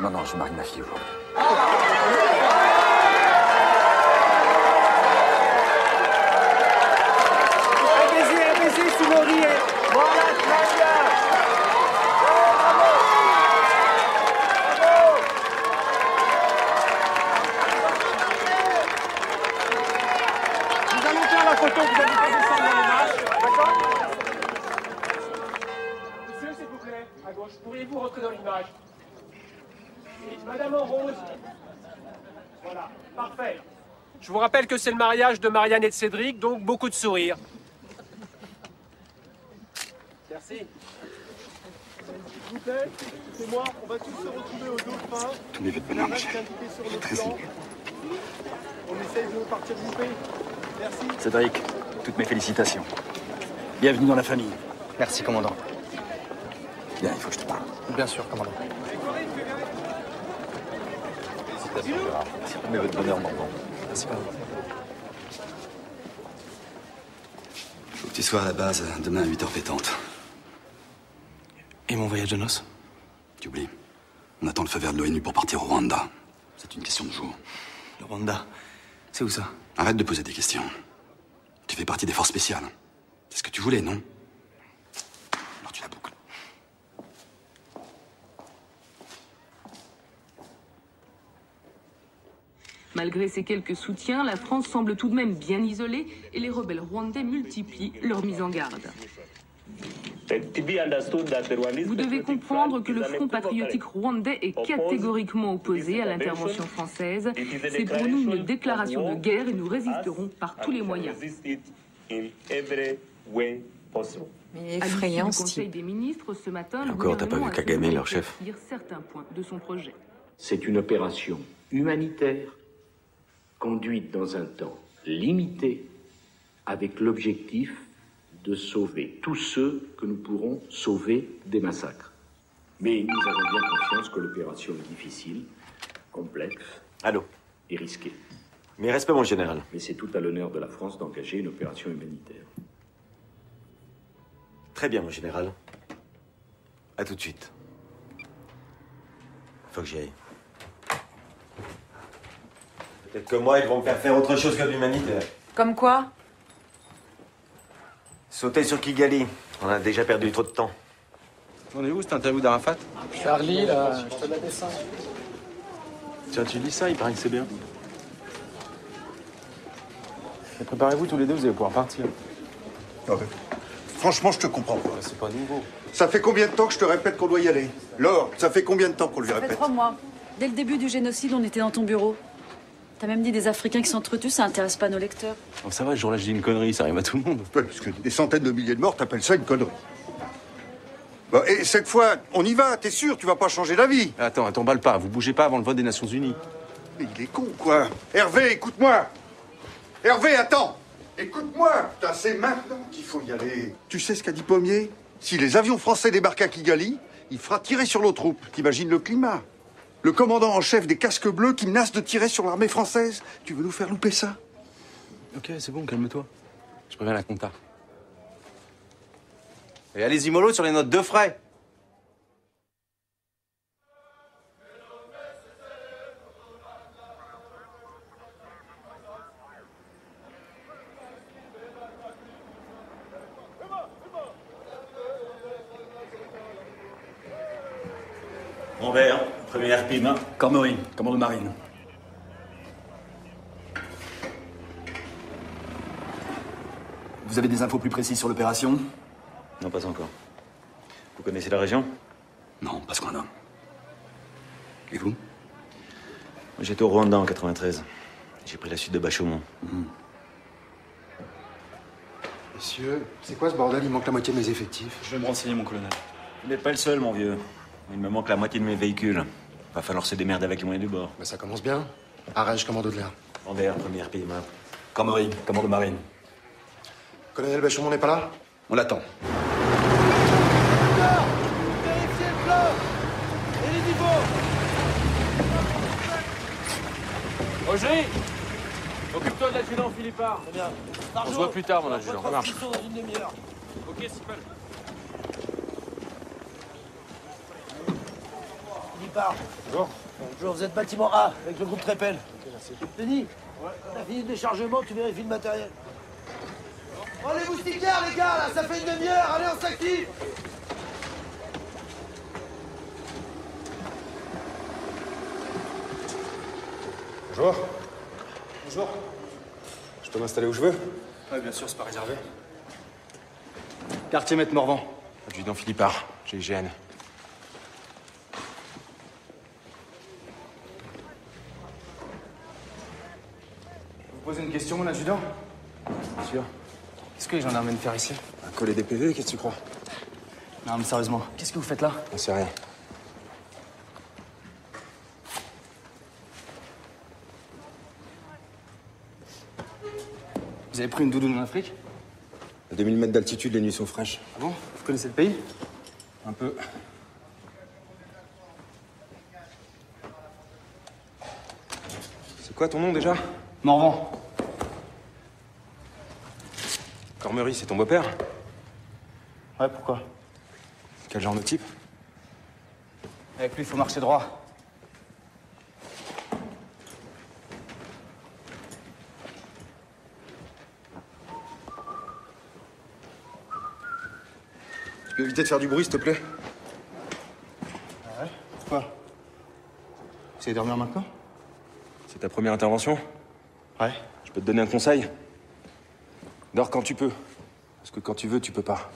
Non, je marie ma fille aujourd'hui. Un baiser sous l'oreiller. Voilà, très bien. Nous allons faire la photo, vous allez pas descendre dans l'image, d'accord? Monsieur, s'il vous plaît, à gauche, pourriez-vous rentrer dans l'image? Madame en rose. Voilà, parfait. Je vous rappelle que c'est le mariage de Marianne et de Cédric, donc beaucoup de sourires. Merci. S'il vous plaît, c'est moi, on va tous se retrouver au dauphin. Tous mes vœux de bonheur, mon chef. Je suis très ému. On essaye de partir groupé. Merci. Cédric, toutes mes félicitations. Bienvenue dans la famille. Merci, commandant. Bien, il faut que je te parle. Bien sûr, commandant. Félicitations, Gérard. C'est tous mes vœux de bonheur, mon enfant. Merci, commandant. Faut que tu sois à la base demain à 8h pétantes. Et mon voyage de noces? Tu oublies. On attend le feu vert de l'ONU pour partir au Rwanda. C'est une question de jour. Le Rwanda, c'est où ça? Arrête de poser des questions. Tu fais partie des forces spéciales. C'est ce que tu voulais, non? Alors tu la boucles. Malgré ces quelques soutiens, la France semble tout de même bien isolée et les rebelles rwandais multiplient leurs mises en garde. Vous devez comprendre que le Front patriotique rwandais est catégoriquement opposé à l'intervention française. C'est pour nous une déclaration de guerre et nous résisterons par tous les moyens. Mais effrayant, ce Conseil des ministres, ce matin, Encore, t'as pas vu Kagame, leur chef? Certains points de son projet. C'est une opération humanitaire conduite dans un temps limité avec l'objectif de sauver tous ceux que nous pourrons sauver des massacres. Mais nous avons bien conscience que l'opération est difficile, complexe et risquée. Mes respects, mon général. Mais c'est tout à l'honneur de la France d'engager une opération humanitaire. Très bien, mon général. À tout de suite. Faut que j'y aille. Peut-être que moi, ils vont me faire faire autre chose que de l'humanitaire. Comme quoi? Sauter sur Kigali. On a déjà perdu trop de temps. On est où, cette interview d'Arafat? Charlie, là, je te la descends. Tiens, tu lis ça, il paraît que c'est bien. Et préparez-vous tous les deux, vous allez pouvoir partir. Non, mais franchement, je te comprends pas. C'est pas nouveau. Ça fait combien de temps que je te répète qu'on doit y aller? Laure, ça fait combien de temps qu'on lui Ça fait répète? 3 mois. Dès le début du génocide, on était dans ton bureau. T'as même dit des Africains qui s'entretuent, ça intéresse pas nos lecteurs. Oh, ça va, ce jour-là, je dis une connerie, ça arrive à tout le monde. Ouais, parce que des centaines de milliers de morts, t'appelles ça une connerie. Bon, et cette fois, on y va, t'es sûr, tu vas pas changer d'avis? Attends, t'emballe pas, vous bougez pas avant le vote des Nations Unies. Mais il est con, quoi. Hervé, écoute-moi. Hervé, attends. Écoute-moi. Putain, c'est maintenant qu'il faut y aller. Tu sais ce qu'a dit Pommier? Si les avions français débarquent à Kigali, il fera tirer sur nos troupes. T'imagines le climat? Le commandant en chef des casques bleus qui menace de tirer sur l'armée française. Tu veux nous faire louper ça? Ok, c'est bon, calme-toi. Je préviens la compta. Et allez-y mollo sur les notes de frais. Mon verre, première pime. Cormery, commando marine. Vous avez des infos plus précises sur l'opération? Non, pas encore. Vous connaissez la région? Non, pas ce qu'on a. Et vous? Moi, j'étais au Rwanda en 93. J'ai pris la suite de Bachaumont. Messieurs, c'est quoi ce bordel? Il manque la moitié de mes effectifs. Je vais me renseigner, mon colonel. Vous n'êtes pas le seul, mon vieux. Il me manque la moitié de mes véhicules. Va falloir se démerder avec les moyens du bord. Bah, ça commence bien. Arège, commando de l'air. En verre, première pime. Cormery, commando marine. Colonel Bachaumont n'est pas là? On l'attend. Vérifiez le plan et les niveaux. Roger, occupe-toi de l'adjudant Philippard. Très bien. On se voit plus tard, mon adjudant. Ça marche. Dans une demi-heure. Ok, Sipel. Philippard. Bonjour. Bonjour, vous êtes bâtiment A, avec le groupe Trépel. Ok, merci. Denis, on a fini le déchargement, tu vérifies le matériel. Oh, les moustiquaires, les gars, là, ça fait une demi-heure, allez, on s'active. Bonjour. Bonjour. Je peux m'installer où je veux? Ouais, bien sûr, c'est pas réservé. Quartier Maître Morvan. Adjudant Philippard, GIGN. Vous posez une question, mon adjudant? Bien sûr. Qu'est-ce que les gendarmes viennent faire ici? Coller des PV, qu'est-ce que tu crois? Non, mais sérieusement, qu'est-ce que vous faites là? On sait rien. Vous avez pris une doudoune en Afrique? À 2000 mètres d'altitude, les nuits sont fraîches. Ah bon? Vous connaissez le pays? Un peu. C'est quoi ton nom déjà? Morvan. Cormery, c'est ton beau-père? Ouais, pourquoi? Quel genre de type? Avec lui, il faut marcher droit. Tu peux éviter de faire du bruit, s'il te plaît? Ah ouais? Pourquoi? Vous allez dormir maintenant? C'est ta première intervention? Ouais. Je peux te donner un conseil? Dors quand tu peux. Parce que quand tu veux, tu peux pas.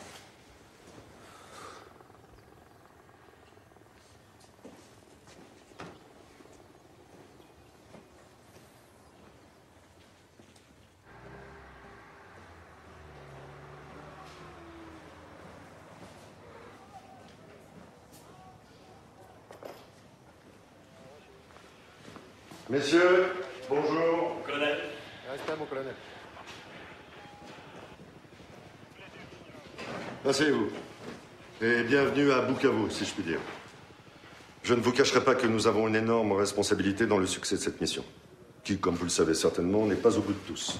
Messieurs, bonjour. Colonel. Respect, mon colonel. Asseyez-vous. Et bienvenue à Bukavu, si je puis dire. Je ne vous cacherai pas que nous avons une énorme responsabilité dans le succès de cette mission, qui, comme vous le savez certainement, n'est pas au bout de tous.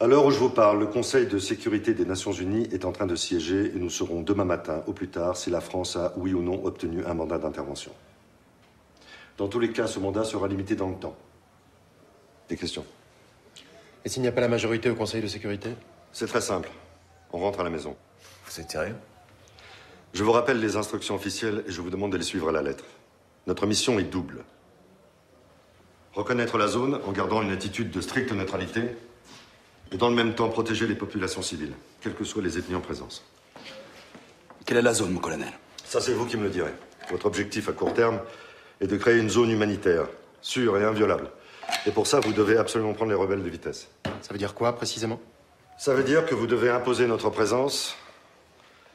À l'heure où je vous parle, le Conseil de sécurité des Nations Unies est en train de siéger et nous saurons demain matin, au plus tard, si la France a, oui ou non, obtenu un mandat d'intervention. Dans tous les cas, ce mandat sera limité dans le temps. Des questions? Et s'il n'y a pas la majorité au Conseil de sécurité? C'est très simple. On rentre à la maison. Vous êtes sérieux? Je vous rappelle les instructions officielles et je vous demande de les suivre à la lettre. Notre mission est double. Reconnaître la zone en gardant une attitude de stricte neutralité et dans le même temps protéger les populations civiles, quelles que soient les ethnies en présence. Quelle est la zone, mon colonel? Ça, c'est vous qui me le direz. Votre objectif à court terme est de créer une zone humanitaire, sûre et inviolable. Et pour ça, vous devez absolument prendre les rebelles de vitesse. Ça veut dire quoi, précisément? Ça veut dire que vous devez imposer notre présence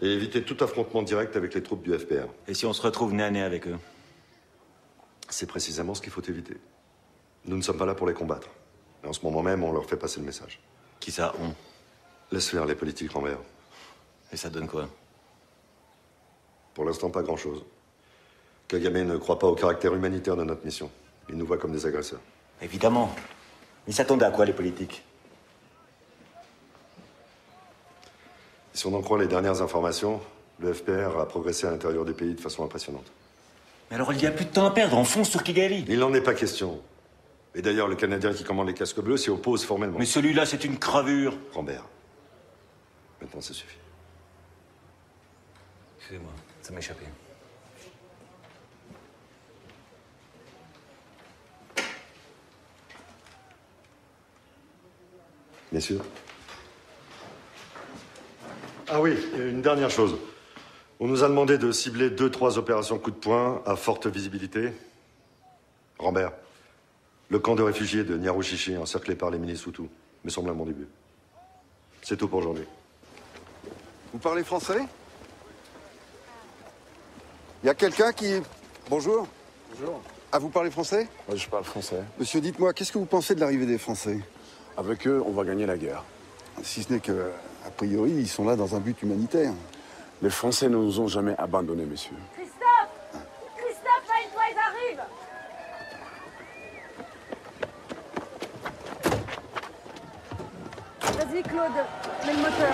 et éviter tout affrontement direct avec les troupes du FPR. Et si on se retrouve nez à nez avec eux? C'est précisément ce qu'il faut éviter. Nous ne sommes pas là pour les combattre. Et en ce moment même, on leur fait passer le message. Qui ça, on? Laisse faire les politiques Rambert. Et ça donne quoi? Pour l'instant, pas grand-chose. Kagame ne croit pas au caractère humanitaire de notre mission. Il nous voit comme des agresseurs. Évidemment. Ils s'attendaient à quoi, les politiques? Si on en croit les dernières informations, le FPR a progressé à l'intérieur du pays de façon impressionnante. Mais alors, il n'y a plus de temps à perdre, on fonce sur Kigali. Il n'en est pas question. Et d'ailleurs, le Canadien qui commande les casques bleus s'y oppose formellement. Mais celui-là, c'est une crevure. Rambert. Maintenant, ça suffit. Excusez-moi, ça m'a échappé. Messieurs. Ah oui, et une dernière chose. On nous a demandé de cibler 2-3 opérations coup de poing à forte visibilité. Rambert, le camp de réfugiés de Nyarushishi, encerclé par les milices Hutus, me semble un bon début. C'est tout pour aujourd'hui. Vous parlez français? Il y a quelqu'un qui... Bonjour. Bonjour. Ah, vous parlez français? Ouais, je parle français. Monsieur, dites-moi, qu'est-ce que vous pensez de l'arrivée des Français? Avec eux, on va gagner la guerre. Si ce n'est que, a priori, ils sont là dans un but humanitaire. Les Français ne nous ont jamais abandonnés, messieurs. Christophe! Christophe, aide-toi, ils arrivent! Vas-y, Claude, mets le moteur.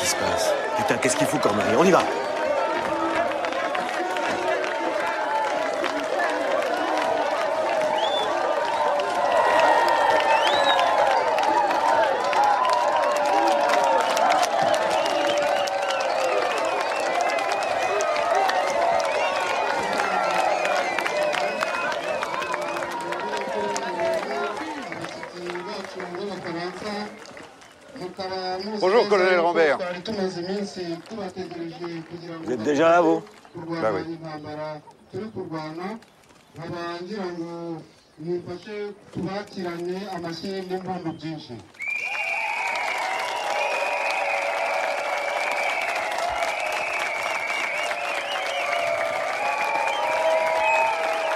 qui se passe? Putain, qu'est-ce qu'il fout, Corneille? On y va! Bonjour, colonel Rambert. Vous êtes déjà là, vous? Bah oui.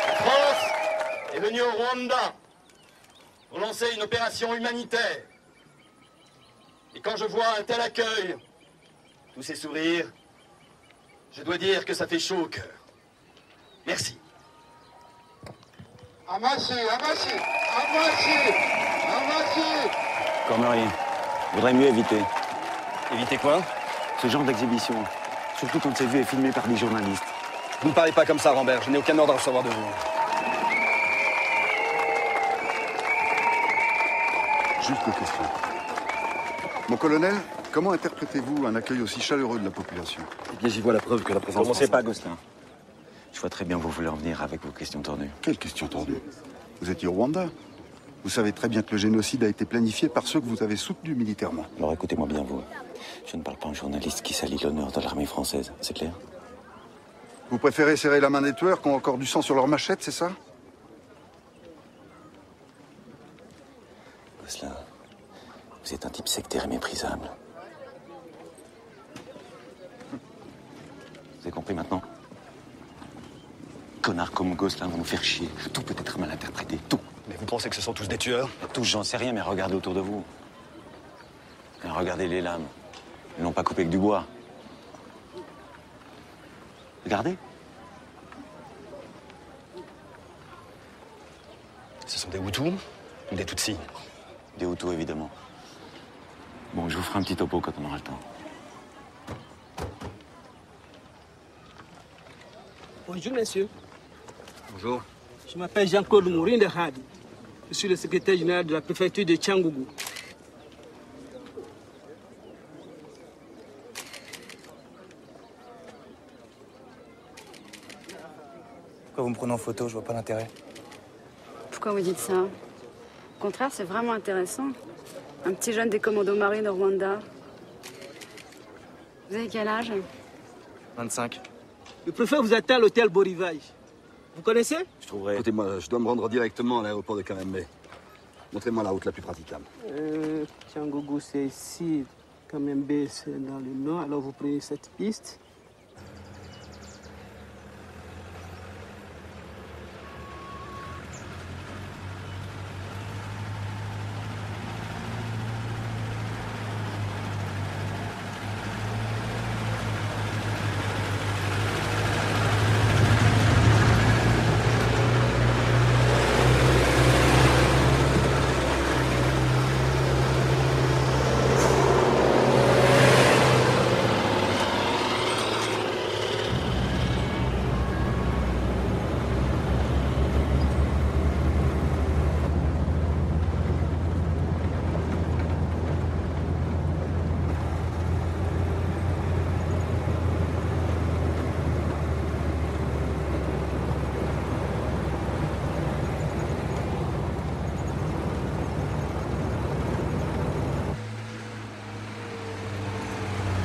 La France est venue au Rwanda pour lancer une opération humanitaire. Et quand je vois un tel accueil, tous ces sourires, je dois dire que ça fait chaud au cœur. Merci. Corneille, vaudrait mieux éviter. Évitez quoi? Ce genre d'exhibition. Surtout quand c'est vu et filmé par des journalistes. Vous ne parlez pas comme ça, Rambert. Je n'ai aucun ordre à recevoir de vous. Juste une question. Mon colonel, comment interprétez-vous un accueil aussi chaleureux de la population? Eh bien, j'y vois la preuve que la présence... Commencez pas, Gosselin. Je vois très bien où vous voulez en venir avec vos questions tordues. Quelle question tordue? Vous étiez au Rwanda. Vous savez très bien que le génocide a été planifié par ceux que vous avez soutenus militairement. Alors écoutez-moi bien, vous. Je ne parle pas à un journaliste qui salit l'honneur de l'armée française, c'est clair? Vous préférez serrer la main des tueurs qui ont encore du sang sur leur machette, c'est ça? Gosselin, vous êtes un type sectaire et méprisable. Vous avez compris maintenant? Connards comme Gosselin vont nous faire chier. Tout peut être mal interprété, tout. Mais vous pensez que ce sont tous des tueurs? Tous, j'en sais rien, mais regardez autour de vous. Et regardez les lames. Ils n'ont pas coupé que du bois. Regardez. Ce sont des Hutus ou des Tutsis? Des Hutus, évidemment. Bon, je vous ferai un petit topo quand on aura le temps. Bonjour, monsieur. Bonjour. Je m'appelle Jean-Claude Mourine de Hadi. Je suis le secrétaire général de la préfecture de Tchangougou. Pourquoi vous me prenez en photo? Je vois pas l'intérêt. Pourquoi vous dites ça? Au contraire, c'est vraiment intéressant. Un petit jeune des commandos marines au Rwanda. Vous avez quel âge? 25. Le préfet vous attend à l'hôtel Borivaille. Vous connaissez? Je trouverai... Écoutez-moi, je dois me rendre directement à l'aéroport de Kamembe. Montrez-moi la route la plus praticable. Tchangougou, c'est ici. Kamembe, c'est dans le nord. Alors vous prenez cette piste.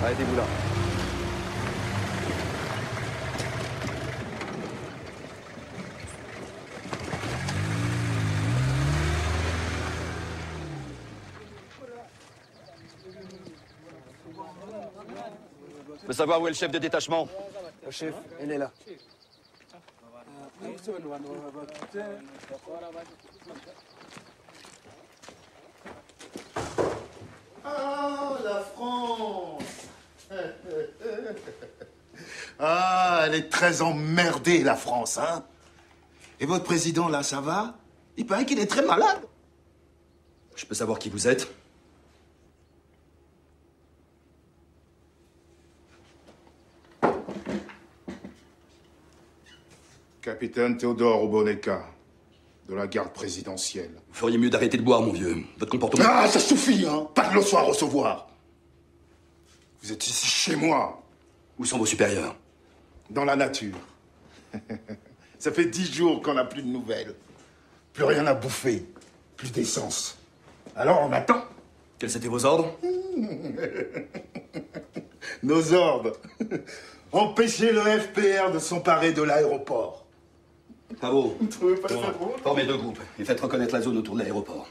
Arrêtez-vous là. Je veux savoir où est le chef de détachement. Le chef, elle est là. Ah, la France! Ah, elle est très emmerdée, la France, hein? Et votre président, là, ça va? Il paraît qu'il est très malade. Je peux savoir qui vous êtes? Capitaine Théodore Oboneka, de la garde présidentielle. Vous feriez mieux d'arrêter de boire, mon vieux. Votre comportement... Ah, ça suffit, hein. Pas de leçon à recevoir. Vous êtes ici chez moi. Où sont vos supérieurs? Dans la nature. Ça fait 10 jours qu'on n'a plus de nouvelles. Plus rien à bouffer. Plus d'essence. Alors on attend. Quels étaient vos ordres? Nos ordres. Empêcher le FPR de s'emparer de l'aéroport. Bravo. Vous trouvez pas ça drôle? Formez deux groupes et faites reconnaître la zone autour de l'aéroport.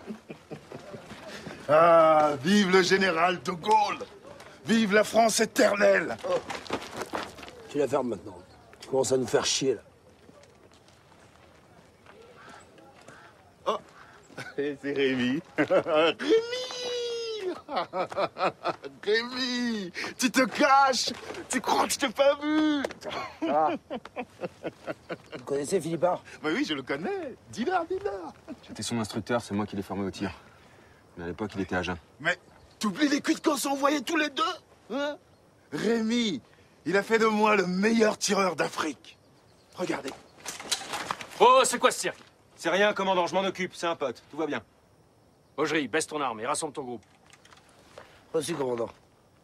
Ah, vive le général de Gaulle. Vive la France éternelle. Oh. Tu la fermes maintenant. Tu commences à nous faire chier, là. Oh, c'est Rémi. Rémi. Rémi, tu te caches. Tu crois que je t'ai pas vu. Vous connaissez Philippard? Bah oui, je le connais. Dis-leur, dis-leur. J'étais son instructeur, c'est moi qui l'ai formé au tir. Mais à l'époque, il était à jeun. Mais t'oublies les cuites qu'on s'est envoyés tous les deux, hein? Rémi, il a fait de moi le meilleur tireur d'Afrique. Regardez. Oh, c'est quoi ce cirque? C'est rien, commandant, je m'en occupe, c'est un pote, tout va bien. Augerie, baisse ton arme et rassemble ton groupe. Aussi, commandant.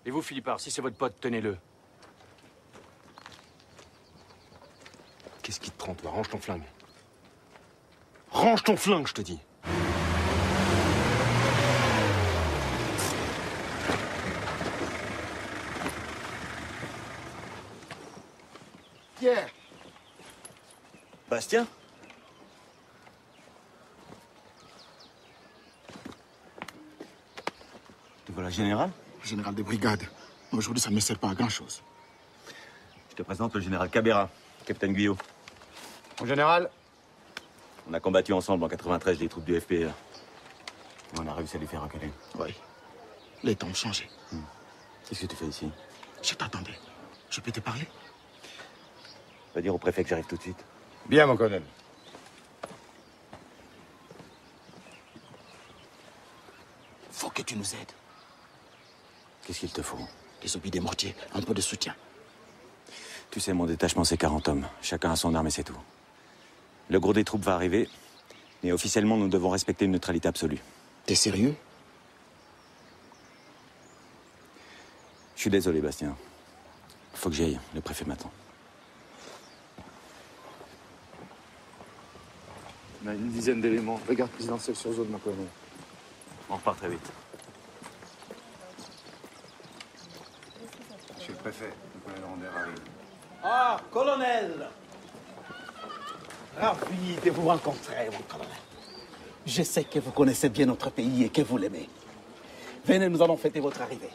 Et vous, Philippard, si c'est votre pote, tenez-le. Qu'est-ce qui te prend, toi? Range ton flingue. Range ton flingue, je te dis. Pierre. Bastien? Te voilà général? Général de brigade. Aujourd'hui, ça ne me sert pas à grand-chose. Je te présente le général Cabera, capitaine Guyot. Mon général? On a combattu ensemble en 93 les troupes du FPR. On a réussi à les faire reculer. Oui. Les temps ont changé. Qu'est-ce que tu fais ici? Je t'attendais. Je peux te parler? Va dire au préfet que j'arrive tout de suite. Bien, mon colonel. Faut que tu nous aides. Qu'est-ce qu'il te faut? Des obus, des mortiers, un peu de soutien. Tu sais, mon détachement, c'est 40 hommes. Chacun a son arme et c'est tout. Le gros des troupes va arriver, mais officiellement, nous devons respecter une neutralité absolue. T'es sérieux? Je suis désolé, Bastien. Faut que j'y aille. Le préfet m'attend. On a une dizaine d'éléments. Le garde présidentiel sur zone, mon colonel. On repart très vite. Monsieur le préfet, le colonel Randert arrive. Ah, colonel! Ravi de vous rencontrer, mon colonel. Je sais que vous connaissez bien notre pays et que vous l'aimez. Venez, nous allons fêter votre arrivée.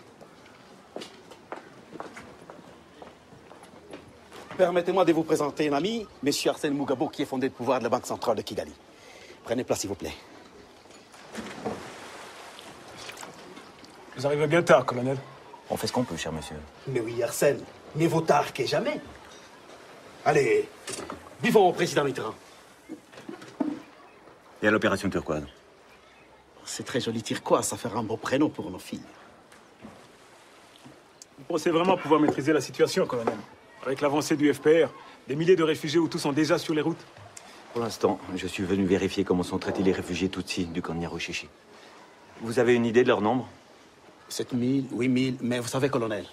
Permettez-moi de vous présenter un ami, M. Arsène Mougabo, qui est fondé le pouvoir de la Banque centrale de Kigali. Prenez place, s'il vous plaît. Vous arrivez bien tard, colonel. On fait ce qu'on peut, cher monsieur. Mais oui, Arsène, mieux vaut tard que jamais. Allez, vivons au président Mitterrand. Et à l'opération turquoise? C'est très joli turquoise, ça fera un beau prénom pour nos filles. Vous pensez vraiment pouvoir maîtriser la situation, colonel? Avec l'avancée du FPR, des milliers de réfugiés ou tous sont déjà sur les routes? Pour l'instant, je suis venu vérifier comment sont traités les réfugiés Tutsis du camp de Nyarushishi. Vous avez une idée de leur nombre? 7 000, 8 000, mais vous savez, colonel,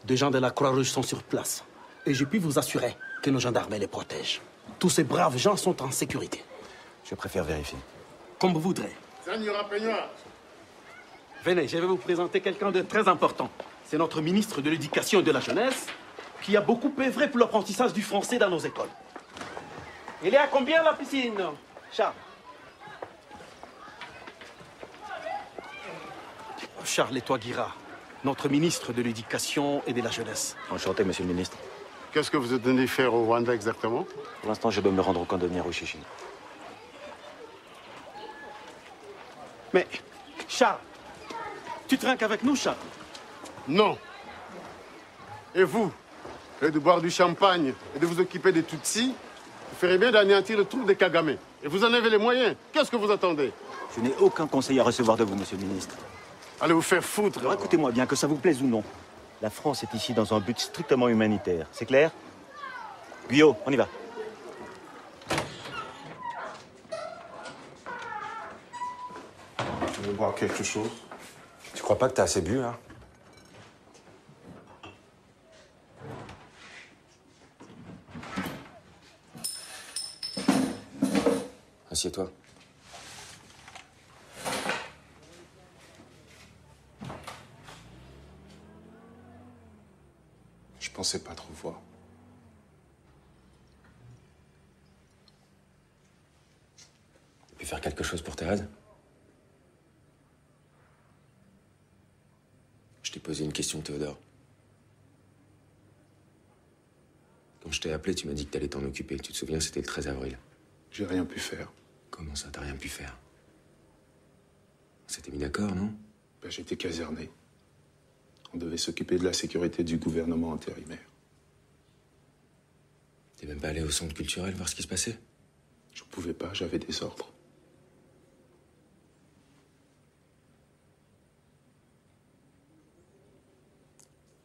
des gens de la Croix-Rouge sont sur place. Et je puis vous assurer que nos gendarmes les protègent. Tous ces braves gens sont en sécurité. Je préfère vérifier. Comme vous voudrez. Señora Peña. Venez, je vais vous présenter quelqu'un de très important. C'est notre ministre de l'Éducation et de la Jeunesse, qui a beaucoup œuvré pour l'apprentissage du français dans nos écoles. Il est à combien la piscine, Charles? Charles Etoile-Guira, notre ministre de l'Éducation et de la Jeunesse. Enchanté, monsieur le ministre. Qu'est-ce que vous êtes venu faire au Rwanda exactement? Pour l'instant, je dois me rendre au camp de Nyarushishi. Mais, Charles, tu trinques avec nous, Charles? Non. Et vous, au lieu de boire du champagne et de vous occuper des Tutsis, vous ferez bien d'anéantir le trou des Kagame. Et vous en avez les moyens. Qu'est-ce que vous attendez? Je n'ai aucun conseil à recevoir de vous, monsieur le ministre. Allez vous faire foutre. Alors écoutez-moi bien, que ça vous plaise ou non. La France est ici dans un but strictement humanitaire. C'est clair? Guyot, on y va. Tu veux boire quelque chose? Tu crois pas que t'as assez bu, là? Assieds-toi. Je pensais pas te revoir. Tu peux faire quelque chose pour Thérèse? Je t'ai posé une question, Théodore. Quand je t'ai appelé, tu m'as dit que t'allais t'en occuper. Tu te souviens, c'était le 13 avril. J'ai rien pu faire. Comment ça, t'as rien pu faire? On s'était mis d'accord, non? Ben, j'étais caserné. On devait s'occuper de la sécurité du gouvernement intérimaire. T'es même pas allé au centre culturel voir ce qui se passait? Je pouvais pas, j'avais des ordres.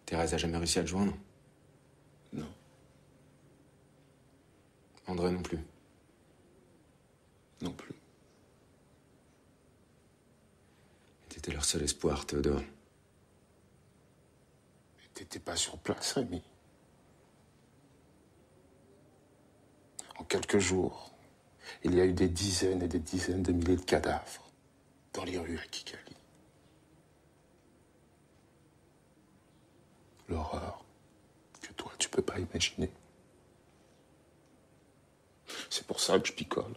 Thérèse a jamais réussi à te joindre? Non. André non plus? Non plus. T'étais leur seul espoir, Théodore. Mais t'étais pas sur place, Rémi. En quelques jours, il y a eu des dizaines et des dizaines de milliers de cadavres dans les rues à Kigali. L'horreur que toi, tu peux pas imaginer. C'est pour ça que je picole.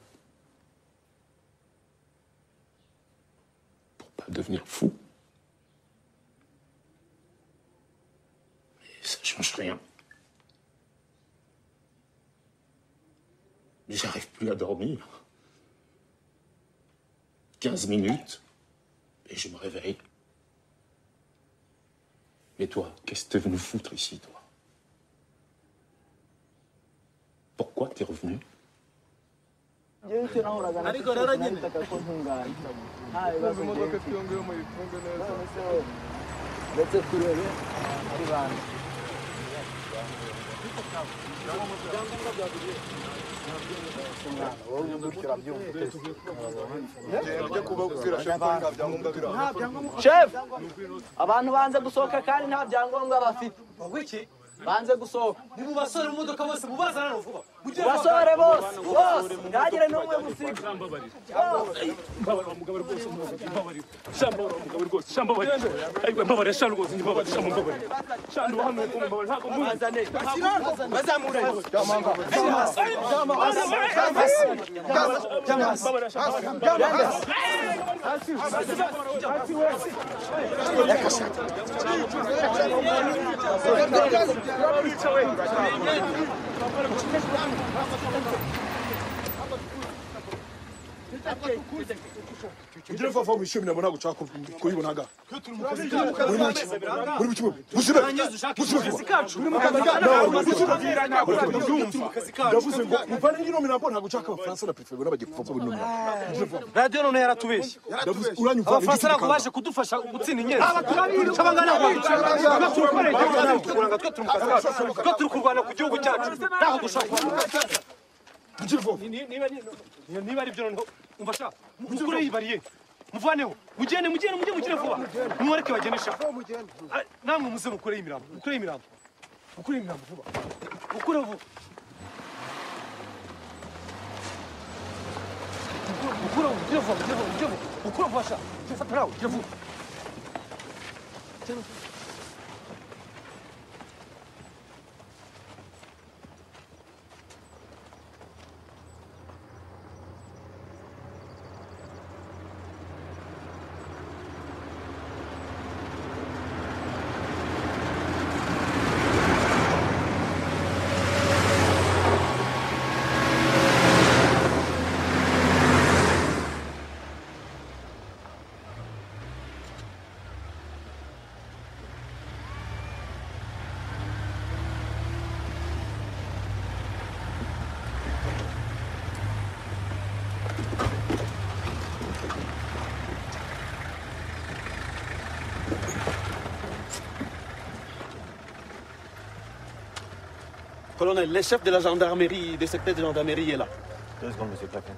Pour pas devenir fou. Mais ça change rien. J'arrive plus à dormir. 15 minutes, et je me réveille. Mais toi, qu'est-ce que t'es venu foutre ici, toi? Pourquoi t'es revenu? Chef, abantu banze gusohoka kandi nta byangombwa bafite. Wiki? Banze gusohoka. Nibu basore mu modoka bose mubazana no vuba. Basore bose, bose. Ntagire n'umwe musiga. Mugabo rwose mubabari. Shamba mugabo rwose, shamba bari. Ariko mbabari shamba rwose mbabari, shamba mbabari. Shamba hano ko mbabari ntabwo muzane. Bazamure. Jamanga. Ugire vuba vuba wishimire mbona gushaka kuyibona nga. Muri mukimu. Ndavuze ngo muvane ngino mina mbona gushaka abafaransa na prefe bona bagiye kuva muri numwe. Radio none yaratubeshye. Ndavuze uranyumva. Abafaransa nako baje kudufasha gutsinda inyenzi. Abangana kuranga twe turi mu kazi kacu. Twe turi kurwana ku gihugu cyacu. Ntaho dushaka. Niba ari byo noneho umfasha mukure yibariye muvaneho mugende vuba mumureke bagenesha namwe muze mukure imirambo vuba mukure vuba mukure vuba sha fatarawo vuba Colonel, le chef de la gendarmerie, du secteur de gendarmerie est là. 2 secondes, monsieur le préfet.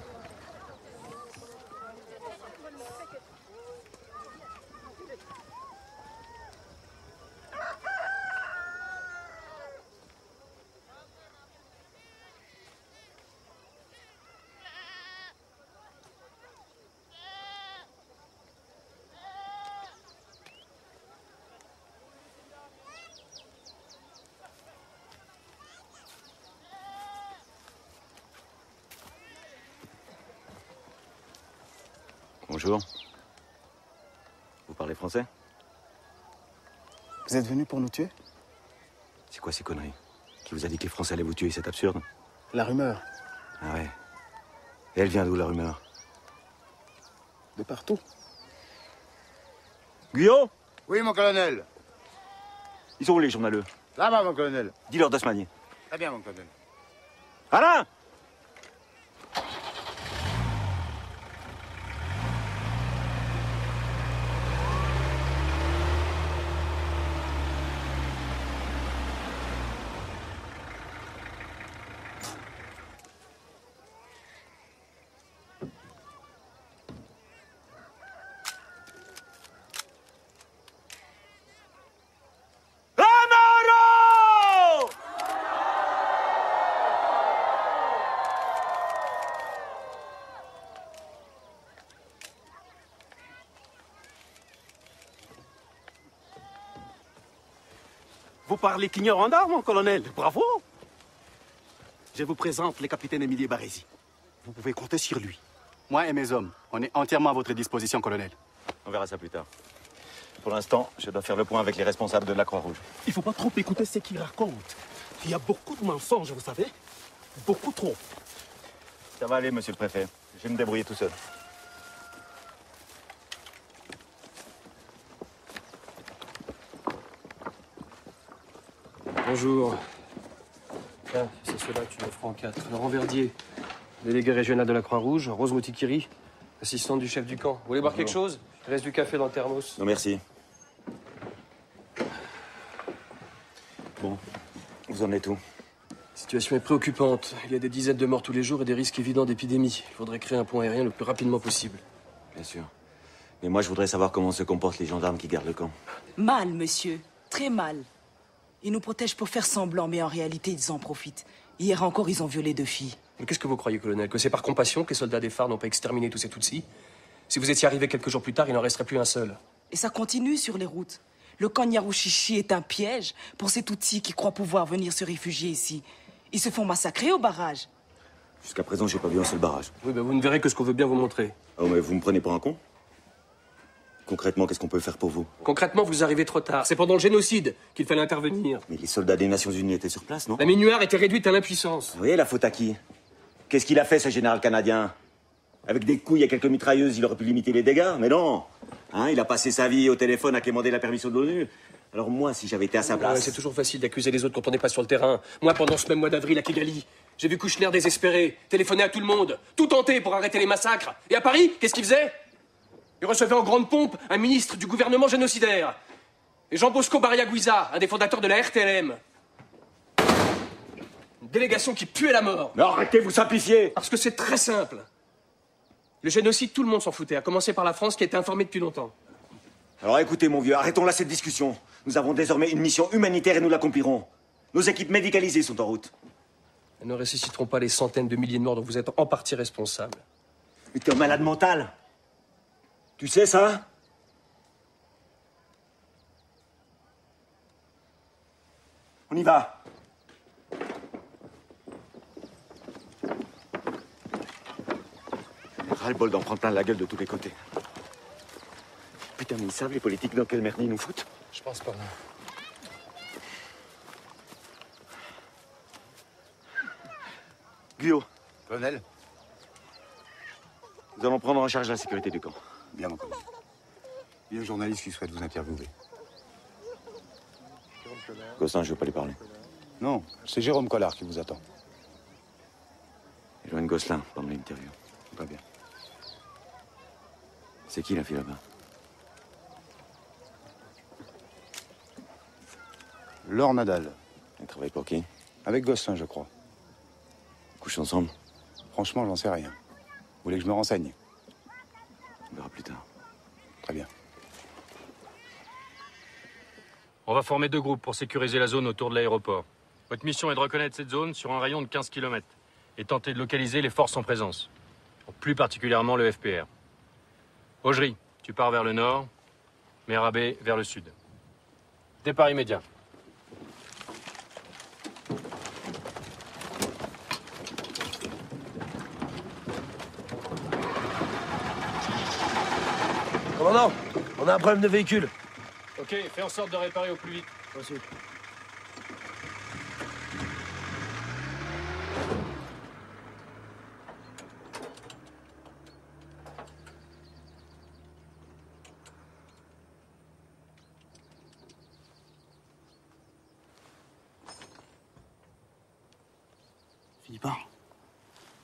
Bonjour. Vous parlez français? Vous êtes venu pour nous tuer? C'est quoi ces conneries? Qui vous a dit que les Français allaient vous tuer? C'est absurde. La rumeur. Ah ouais. Et elle vient d'où, la rumeur? De partout. Guyot? Oui, mon colonel. Ils sont où, les journaleux? Là-bas, mon colonel. Dis-leur de se manier. Très bien, mon colonel. Alain! Vous parlez Kinyarwanda, mon colonel. Bravo. Je vous présente le capitaine Émilie Barézy. Vous pouvez compter sur lui. Moi et mes hommes, on est entièrement à votre disposition, colonel. On verra ça plus tard. Pour l'instant, je dois faire le point avec les responsables de la Croix-Rouge. Il ne faut pas trop écouter ce qu'il raconte. Il y a beaucoup de mensonges, vous savez. Beaucoup trop. Ça va aller, monsieur le préfet. Je vais me débrouiller tout seul. Bonjour. Tiens, c'est cela, tu le feras en 4. Laurent Verdier, délégué régional de la Croix-Rouge. Rose Moutikiri, assistante du chef du camp. Vous voulez boire quelque chose? Il reste du café dans le thermos. Non, merci. Bon, vous en êtes où? La situation est préoccupante. Il y a des dizaines de morts tous les jours et des risques évidents d'épidémie. Il faudrait créer un pont aérien le plus rapidement possible. Bien sûr. Mais moi, je voudrais savoir comment se comportent les gendarmes qui gardent le camp. Mal, monsieur. Très mal. Ils nous protègent pour faire semblant, mais en réalité, ils en profitent. Hier encore, ils ont violé 2 filles. Mais qu'est-ce que vous croyez, colonel? Que c'est par compassion que les soldats des phares n'ont pas exterminé tous ces Tutsis? Si vous étiez arrivé quelques jours plus tard, il n'en resterait plus un seul. Et ça continue sur les routes. Le camp Nyarushishi est un piège pour ces Tutsis qui croient pouvoir venir se réfugier ici. Ils se font massacrer au barrage. Jusqu'à présent, j'ai pas vu un seul barrage. Oui, ben vous ne verrez que ce qu'on veut bien vous montrer. Oh, mais vous me prenez pour un con? Concrètement, qu'est-ce qu'on peut faire pour vous? Concrètement, vous arrivez trop tard. C'est pendant le génocide qu'il fallait intervenir. Mais les soldats des Nations Unies étaient sur place, non? La Minuar était réduite à l'impuissance. Vous voyez, la faute à qui? Qu'est-ce qu'il a fait, ce général canadien? Avec des couilles et quelques mitrailleuses, il aurait pu limiter les dégâts, mais non. Hein, il a passé sa vie au téléphone à quémander la permission de l'ONU. Alors moi, si j'avais été à sa place... Ouais, c'est toujours facile d'accuser les autres quand on n'est pas sur le terrain. Moi, pendant ce même mois d'avril à Kigali, j'ai vu Kouchner désespéré, téléphoner à tout le monde, tout tenter pour arrêter les massacres. Et à Paris, qu'est-ce qu'il faisait? Il recevait en grande pompe un ministre du gouvernement génocidaire. Et Jean Bosco Barriaguiza, un des fondateurs de la RTLM. Une délégation qui puait la mort. Mais arrêtez, vous simplifiez. Parce que c'est très simple. Le génocide, tout le monde s'en foutait, à commencer par la France qui était informée depuis longtemps. Alors écoutez, mon vieux, arrêtons là cette discussion. Nous avons désormais une mission humanitaire et nous l'accomplirons. Nos équipes médicalisées sont en route. Elles ne ressusciteront pas les centaines de milliers de morts dont vous êtes en partie responsable. Mais t'es un malade mental. Tu sais ça? On y va. Ras-le-bol d'en prendre plein la gueule de tous les côtés. Putain, mais ils savent, les politiques, dans quelle merde ils nous foutent? Je pense pas. Guyot. Colonel. Nous allons prendre en charge la sécurité du camp. Bien, mon colonel. Il y a un journaliste qui souhaite vous interviewer. Gosselin, je veux pas lui parler. Non, c'est Jérôme Collard qui vous attend. Joanne Gosselin pendant l'interview. Pas bien. C'est qui la fille là-bas? Laure Nadal. Elle travaille pour qui? Avec Gosselin, je crois. Ils couchent ensemble? Franchement, j'en sais rien. Vous voulez que je me renseigne? On verra plus tard. Très bien. On va former 2 groupes pour sécuriser la zone autour de l'aéroport. Votre mission est de reconnaître cette zone sur un rayon de 15 km et tenter de localiser les forces en présence, plus particulièrement le FPR. Augerie, tu pars vers le nord, Merabé vers le sud. Départ immédiat. Commandant, on a un problème de véhicule. Ok, fais en sorte de réparer au plus vite. Merci. Philippard,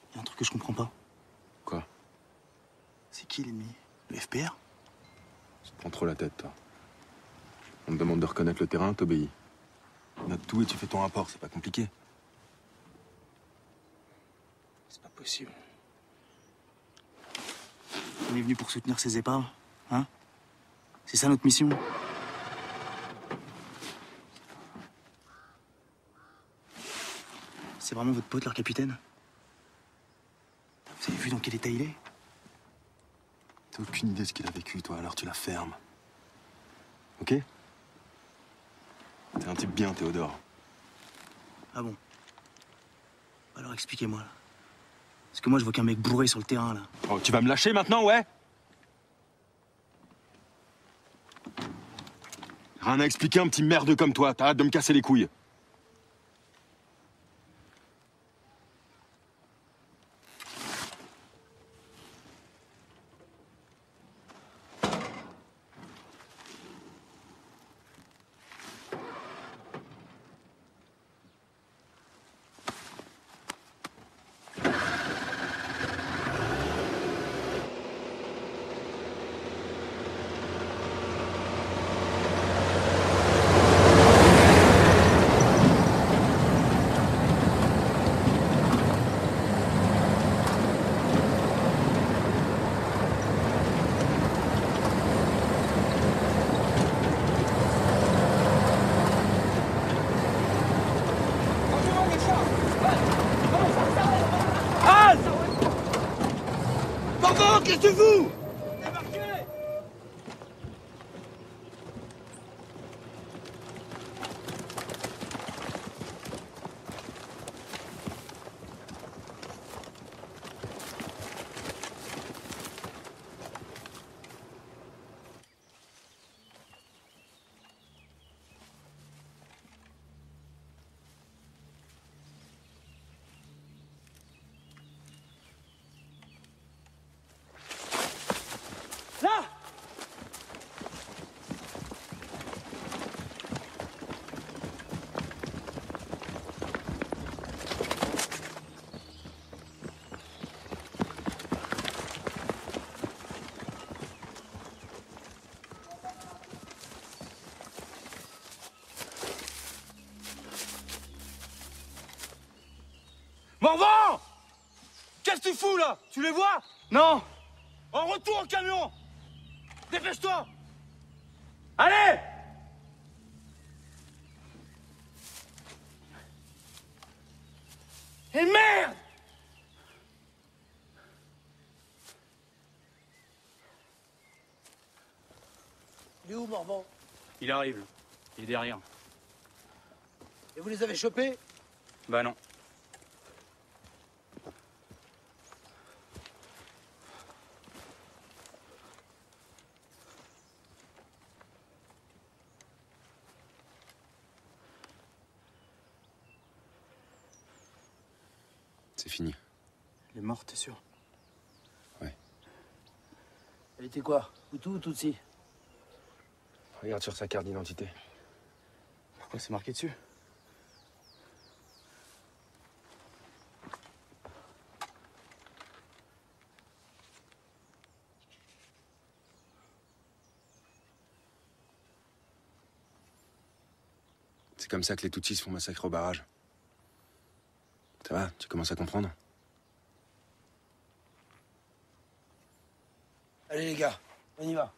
il y a un truc que je comprends pas. Quoi? C'est qui l'ennemi? Le FPR? Tu te prends trop la tête, toi. On te demande de reconnaître le terrain, t'obéis. Note tout et tu fais ton rapport, c'est pas compliqué. C'est pas possible. On est venu pour soutenir ces épaves, hein? C'est ça notre mission? C'est vraiment votre pote, leur capitaine? Vous avez vu dans quel état il est? T'as aucune idée de ce qu'il a vécu, toi, alors tu la fermes. Ok? T'es un type bien, Théodore. Ah bon? Alors expliquez-moi, là. Parce que moi, je vois qu'un mec bourré sur le terrain, là. Oh, tu vas me lâcher maintenant, ouais? Rien à expliquer, un petit merdeux comme toi. T'as hâte de me casser les couilles. Pardon, qu'est-ce que vous? Là! Morvan! Qu'est-ce que tu fous là? Tu les vois? Non! En retour au camion! Dépêche-toi! Allez! Et merde! Il est où, Morvan? Il arrive, là. Il est derrière. Et vous les avez chopés? Bah non. C'est fini. Elle est morte, t'es sûr? Elle était quoi? Hutu ou Tutsi? Regarde sur sa carte d'identité. Pourquoi c'est marqué dessus? C'est comme ça que les Tutsis se font massacrer au barrage. Ça va, tu commences à comprendre? Allez les gars, on y va.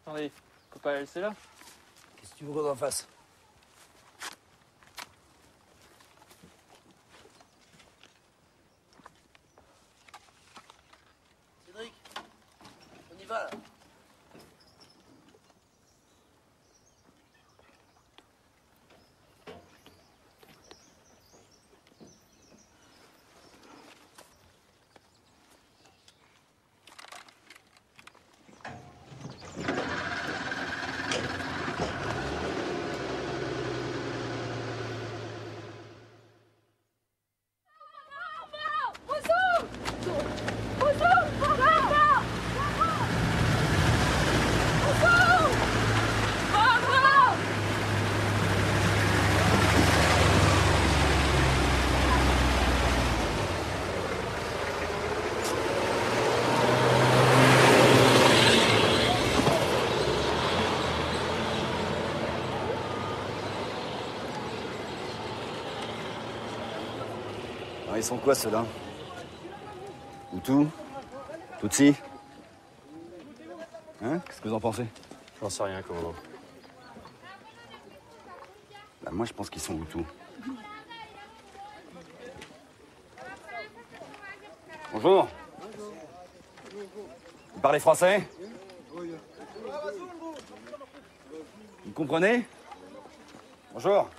Attendez, faut pas la laisser là? Qu'est-ce que tu veux qu'on en fasse? Cédric, on y va là. Ah, ils sont quoi, ceux-là? Hutu? Tutsi? Hein? Qu'est-ce que vous en pensez? J'en sais rien, commandant. Bah, moi, je pense qu'ils sont Hutus. Bonjour. Vous parlez français? Vous comprenez? Bonjour.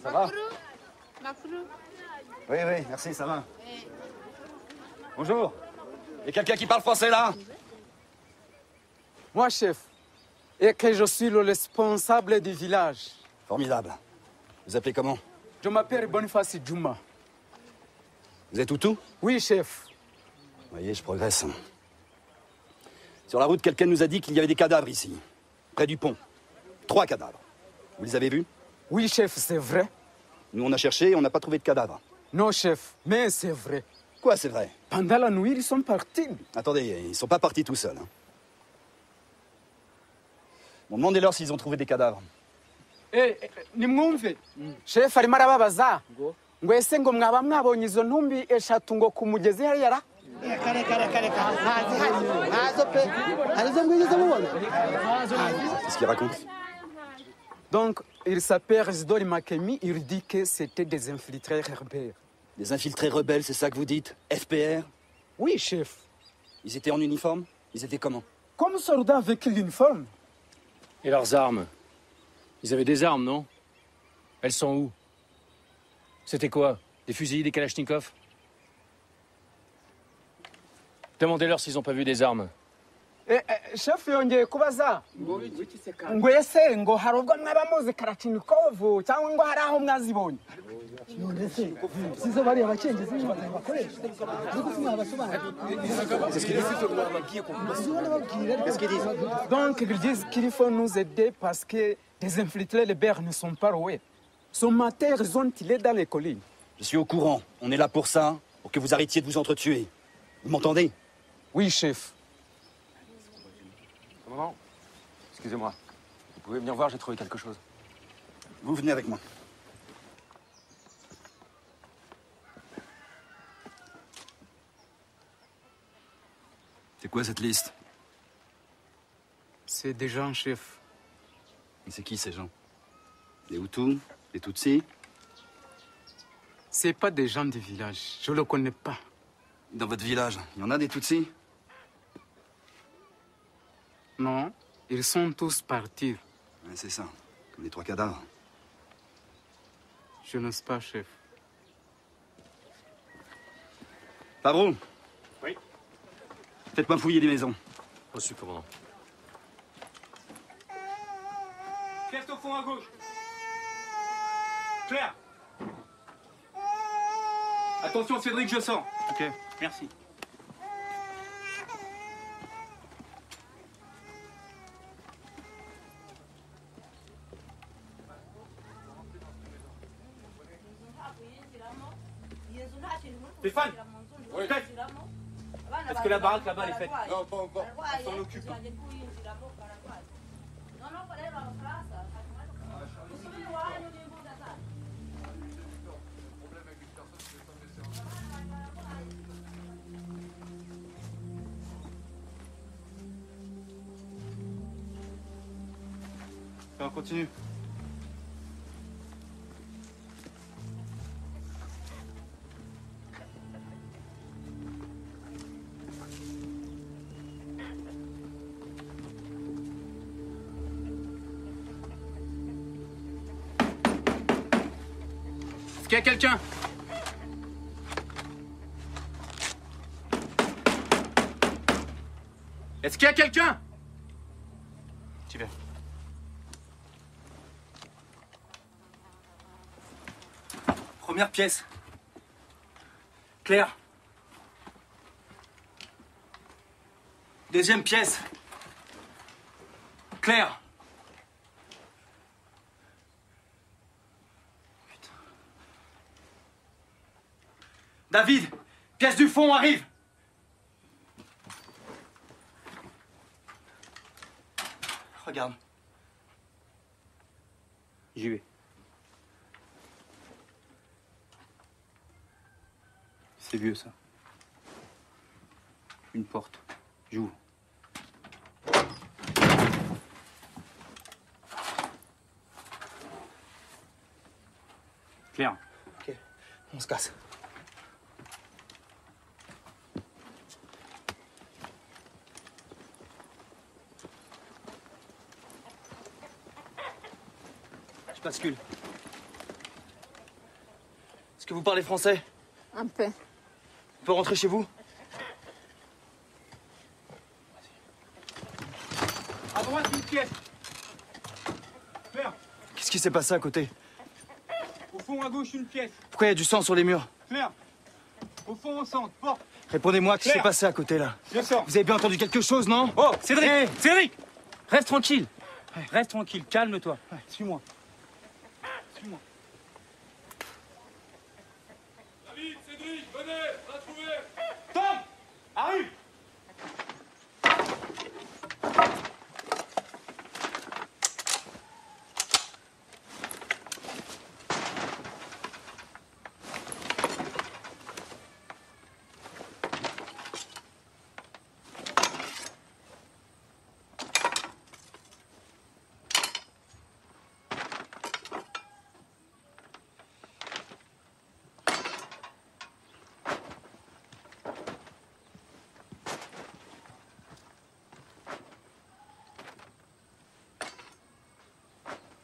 Ça va? Oui, oui, merci, ça va. Bonjour. Il y a quelqu'un qui parle français, là? Moi, chef, et que je suis le responsable du village. Formidable. Vous appelez comment? Je m'appelle Boniface Djouma. Vous êtes Hutu? Oui, chef. Vous voyez, je progresse. Sur la route, quelqu'un nous a dit qu'il y avait des cadavres ici, près du pont. 3 cadavres. Vous les avez vus? Oui, chef, c'est vrai. Nous, on a cherché et on n'a pas trouvé de cadavres. Non, chef, mais c'est vrai. Quoi, c'est vrai? Pendant la nuit, ils sont partis. Attendez, ils sont pas partis tout seuls. Hein. Bon, demandez-leur s'ils ont trouvé des cadavres. Nimwumve, chef arimo arababaza ngo ese ngo mwaba mwabonye izo ntumbi eshatu ngo ku mugezi hariya ra? C'est ce qu'il raconte. Donc, il s'appelle Isidore Makemi, il dit que c'était des infiltrés rebelles. Des infiltrés rebelles, c'est ça que vous dites? FPR? Oui, chef. Ils étaient en uniforme? Ils étaient comment? Comme soldats avec l'uniforme. Et leurs armes? Ils avaient des armes, non? Elles sont où? C'était quoi? Des fusils, des kalachnikovs? Demandez-leur s'ils n'ont pas vu des armes. Chef yongeye kubaza ngo ese ngo hari ubwo mwaba muzi Kalashnikov cyangwa ngo hari aho mwazibonye? sizo bari abacengezi bakoresha Donc ils disent qu'il faut nous aider parce que les infiltrés rebelles ne sont pas roués. Ce matin, ils ont tiré dans les collines. Je suis au courant. On est là pour ça, pour que vous arrêtiez de vous entretuer. Vous m'entendez? Oui, chef. Commandant, excusez-moi. Vous pouvez venir voir, j'ai trouvé quelque chose. Vous venez avec moi. C'est quoi cette liste? C'est des gens, chef. Et c'est qui ces gens? Les Hutus? Les Tutsis? C'est pas des gens du village. Je le connais pas. Dans votre village, il y en a des Tutsis? Non, ils sont tous partis. Ouais, c'est ça, comme les 3 cadavres. Je n'ose pas, chef. Pavro? Oui. Faites-moi fouiller les maisons. Reçu, commandant. Claire, au fond à gauche. Claire. Attention, Cédric, je sens. Ok, merci. Stéphane. Oui. Est-ce que la baraque là-bas elle est faite? Non, pas encore. On s'en occupe. On continue. Est-ce qu'il y a quelqu'un? Est-ce qu'il y a quelqu'un? Tu vas. Première pièce. Claire. Deuxième pièce. Claire. Putain. David, pièce du fond arrive. Regarde. J'y vais. C'est vieux, ça. Une porte. J'ouvre. Claire. Ok, on se casse. Je bascule. Est-ce que vous parlez français? Un peu. On peut rentrer chez vous? À droite, une pièce. Claire, Qu'est-ce qui s'est passé à côté? au fond, à gauche, une pièce. Pourquoi il y a du sang sur les murs? Claire, au fond, au centre, porte. Répondez-moi, qu'est-ce qui s'est Claire. passé à côté là? Je sors. Vous avez bien entendu quelque chose, non? Oh, Cédric! Hey. Cédric! Reste tranquille. Reste tranquille, calme-toi. Suis-moi. Suis-moi. David, Cédric, venez, retrouvez. Tom, arrive.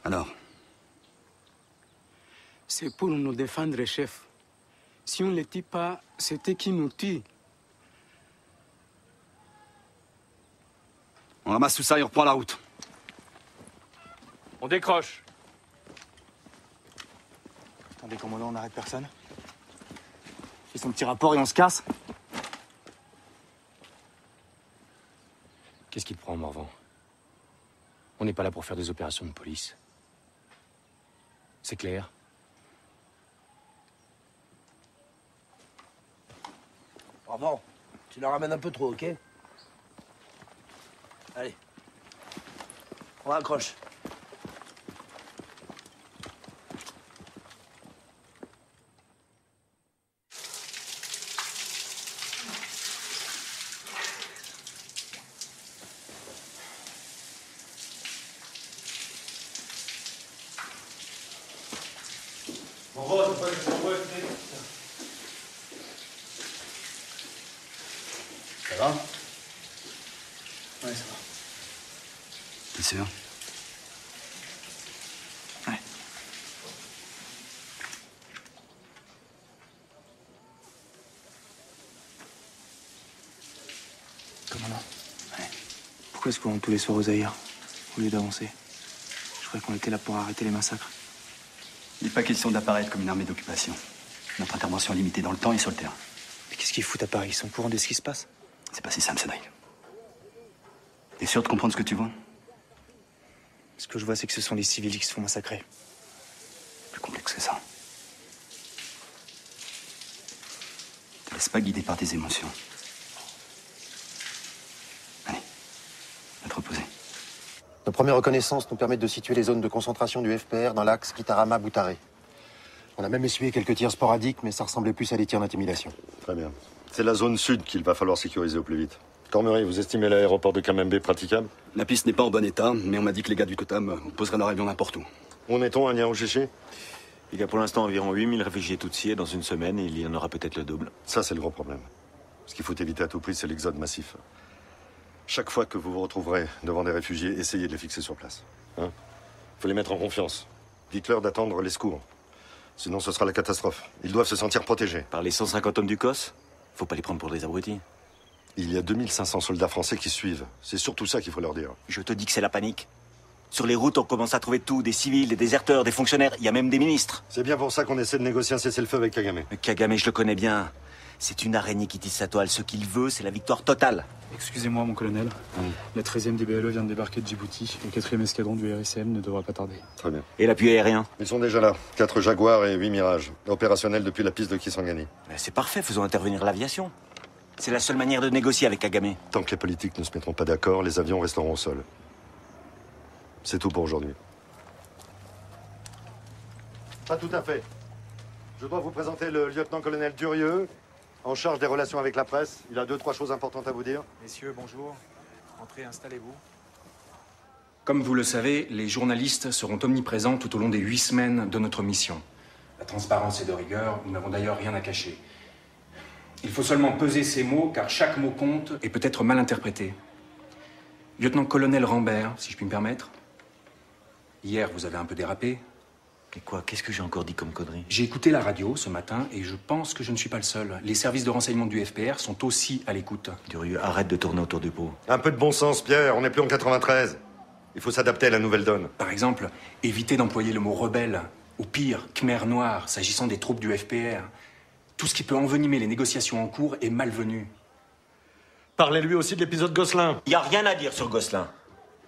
Alors, C'est pour nous défendre, chef. Si on ne les tue pas, c'était qui nous tue. on ramasse tout ça et on reprend la route. On décroche. Attendez, commandant, on n'arrête personne. Fais son petit rapport et on se casse. Qu'est-ce qui te prend, Morvan? On n'est pas là pour faire des opérations de police. C'est clair? Bravo, tu la ramènes un peu trop, ok? Allez. On raccroche. Ça va? Ouais, ça va. T'es sûr? Ouais. Commandant. Ouais. Pourquoi est-ce qu'on rentre tous les soirs aux Zaïre au lieu d'avancer? Je croyais qu'on était là pour arrêter les massacres. Il n'est pas question d'apparaître comme une armée d'occupation. Notre intervention est limitée dans le temps et sur le terrain. Mais qu'est-ce qu'ils foutent à Paris? Ils sont au courant de ce qui se passe? C'est pas si simple, Cédric. T'es sûr de comprendre ce que tu vois? Ce que je vois, c'est que ce sont les civils qui se font massacrer. Plus complexe que ça. Te laisse pas guider par tes émotions. Allez, va te reposer. Nos premières reconnaissances nous permettent de situer les zones de concentration du FPR dans l'axe Gitarama-Boutaré. On a même essuyé quelques tirs sporadiques, mais ça ressemblait plus à des tirs d'intimidation. Très bien. C'est la zone sud qu'il va falloir sécuriser au plus vite. Cormery, vous estimez l'aéroport de Kamembe praticable? La piste n'est pas en bon état, mais on m'a dit que les gars du Kotam poseraient leur avion n'importe où. Où en est-on à Niaouchichi? Il y a pour l'instant environ 8000 réfugiés Tutsis et dans une semaine, il y en aura peut-être le double. Ça, c'est le gros problème. Ce qu'il faut éviter à tout prix, c'est l'exode massif. Chaque fois que vous vous retrouverez devant des réfugiés, essayez de les fixer sur place. Hein? Faut les mettre en confiance. Dites-leur d'attendre les secours. Sinon, ce sera la catastrophe. Ils doivent se sentir protégés. Par les 150 hommes du COS? Faut pas les prendre pour des abrutis. Il y a 2500 soldats français qui suivent. C'est surtout ça qu'il faut leur dire. Je te dis que c'est la panique. Sur les routes, on commence à trouver tout. Des civils, des déserteurs, des fonctionnaires. Il y a même des ministres. C'est bien pour ça qu'on essaie de négocier un cessez-le-feu avec Kagame. Mais Kagame, je le connais bien. C'est une araignée qui tisse sa toile. Ce qu'il veut, c'est la victoire totale. Excusez-moi, mon colonel. La 13e DBLE vient de débarquer de Djibouti. Le 4e escadron du RSM ne devra pas tarder. Très bien. Et l'appui aérien? Ils sont déjà là. 4 Jaguars et 8 Mirages. Opérationnels depuis la piste de Kisangani. C'est parfait, faisons intervenir l'aviation. C'est la seule manière de négocier avec Kagame. Tant que les politiques ne se mettront pas d'accord, les avions resteront au sol. C'est tout pour aujourd'hui. Pas tout à fait. Je dois vous présenter le lieutenant-colonel Durieux, en charge des relations avec la presse. Il a 2-3 choses importantes à vous dire. Messieurs, bonjour. Entrez, installez-vous. Comme vous le savez, les journalistes seront omniprésents tout au long des 8 semaines de notre mission. La transparence est de rigueur, nous n'avons d'ailleurs rien à cacher. Il faut seulement peser ces mots, car chaque mot compte et peut être mal interprété. Lieutenant-colonel Rambert, si je puis me permettre. Hier, vous avez un peu dérapé. Mais quoi? Qu'est-ce que j'ai encore dit comme connerie? J'ai écouté la radio ce matin et je pense que je ne suis pas le seul. Les services de renseignement du FPR sont aussi à l'écoute. Durieux, arrête de tourner autour du pot. Un peu de bon sens, Pierre. On n'est plus en 93. Il faut s'adapter à la nouvelle donne. Par exemple, éviter d'employer le mot rebelle, ou pire, Khmer noir, s'agissant des troupes du FPR. Tout ce qui peut envenimer les négociations en cours est malvenu. Parlez-lui aussi de l'épisode Gosselin. Il n'y a rien à dire sur Gosselin.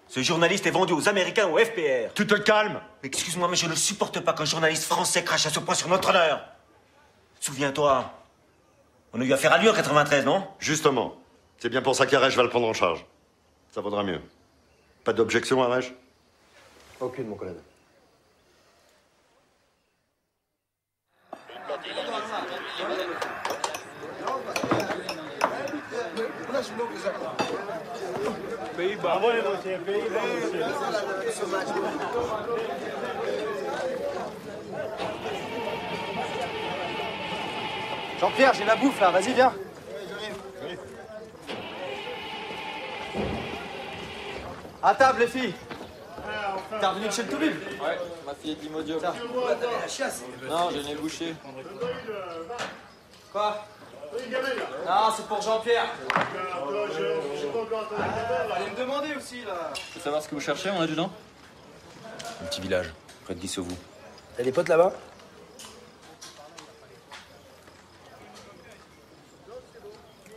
Ce journaliste est vendu aux Américains, au FPR. Tu te calmes. Excuse-moi, mais je ne supporte pas qu'un journaliste français crache à ce point sur notre honneur. Souviens-toi, on a eu affaire à lui en 93, non? Justement. C'est bien pour ça qu'Arèche va le prendre en charge. Ça vaudra mieux. Pas d'objection, Arèche? Aucune, mon colonel. Pays-Bas. Pays-Bas. Jean-Pierre, j'ai la bouffe là, vas-y, viens. À table, les filles. T'es revenu de chez le Toubib? Ouais, ma fille est de Limodio. T'as la chiasse? Non, j'ai le nez bouché. Quoi? Non, c'est pour Jean-Pierre. Allez me demander aussi, là. Je peux savoir ce que vous cherchez, mon adjudant? Un petit village, près de Guissovou. T'as des potes là-bas?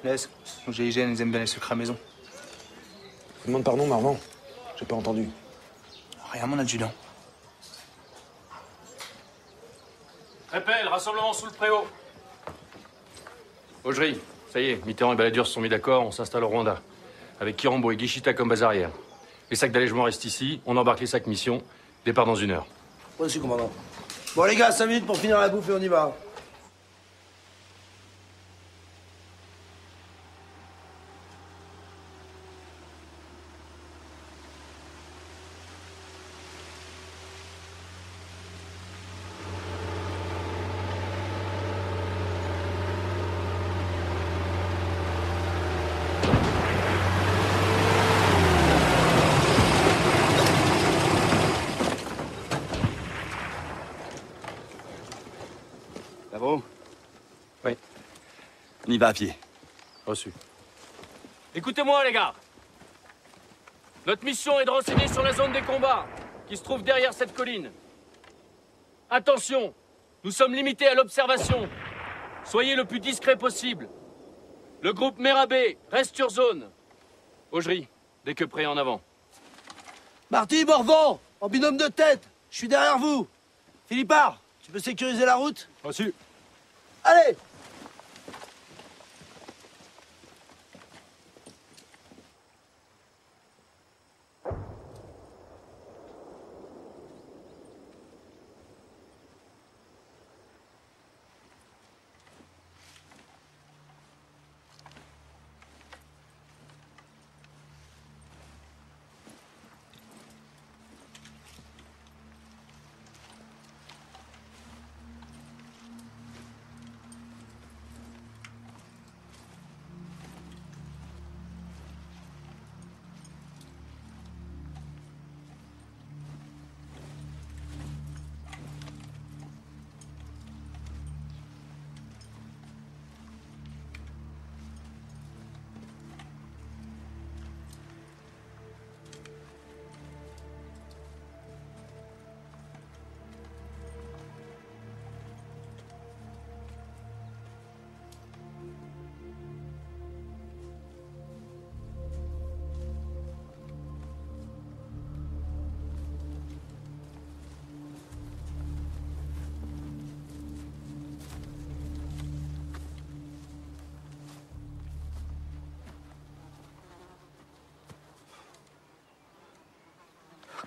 Laisse. Nos GIGN, ils aiment bien les secrets à maison. Demande pardon, Marvan. J'ai pas entendu. Rien, mon adjudant. Répèle, rassemblement sous le préau. Augerie, ça y est, Mitterrand et Balladur se sont mis d'accord, on s'installe au Rwanda. Avec Kirambo et Gishita comme base arrière. Les sacs d'allègement restent ici, on embarque les sacs mission, départ dans 1 heure. Reçu, commandant. Bon, les gars, 5 minutes pour finir la bouffe et on y va. Bravo. Oui. On y va à pied. Reçu. Écoutez-moi, les gars. Notre mission est de renseigner sur la zone des combats, qui se trouve derrière cette colline. Attention, nous sommes limités à l'observation. Soyez le plus discret possible. Le groupe Merabé reste sur zone. Augerie, dès que prêt, en avant. Marty, Morvan, en binôme de tête. Je suis derrière vous. Philippard, tu peux sécuriser la route? Reçu. Allez!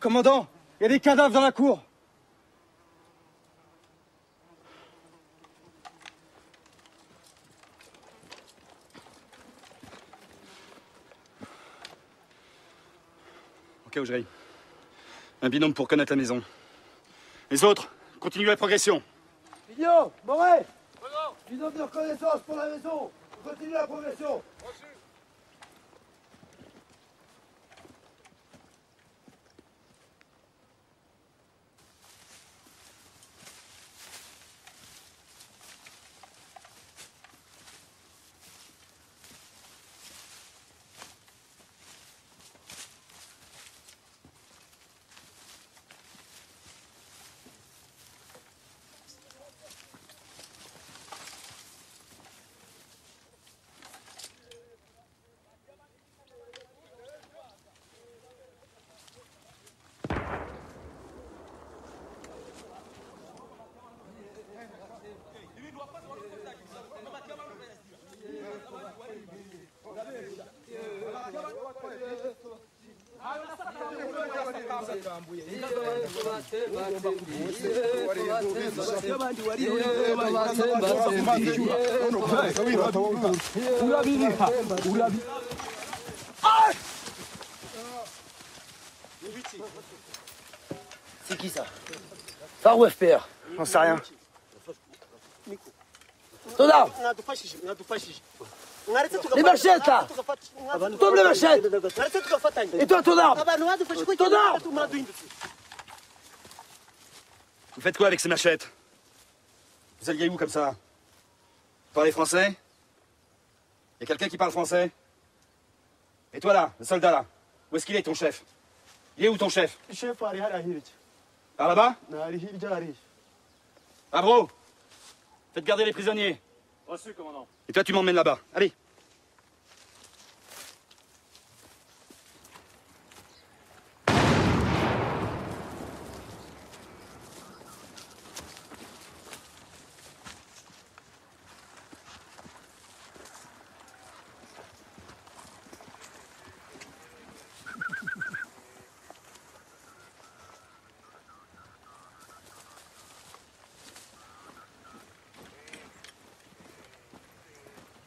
Commandant, il y a des cadavres dans la cour. Ok, Augéry. Un binôme pour connaître la maison. Les autres, continuez la progression. Mignot, Moret, binôme de reconnaissance pour la maison. Continue la progression. C'est qui ça? Phare ou FPR? J'en sais rien. Ton arme! Les machettes là! Tombe les machettes! Et toi ton arme! Ton arme! Vous faites quoi avec ces machettes? Vous alliez où comme ça? Vous parlez français? Y a quelqu'un qui parle français? Et toi là, le soldat là, où est-ce qu'il est ton chef? Il est où ton chef? Par là-bas? Ah bro! Faites garder les prisonniers. Reçu, commandant. Et toi tu m'emmènes là-bas. Allez.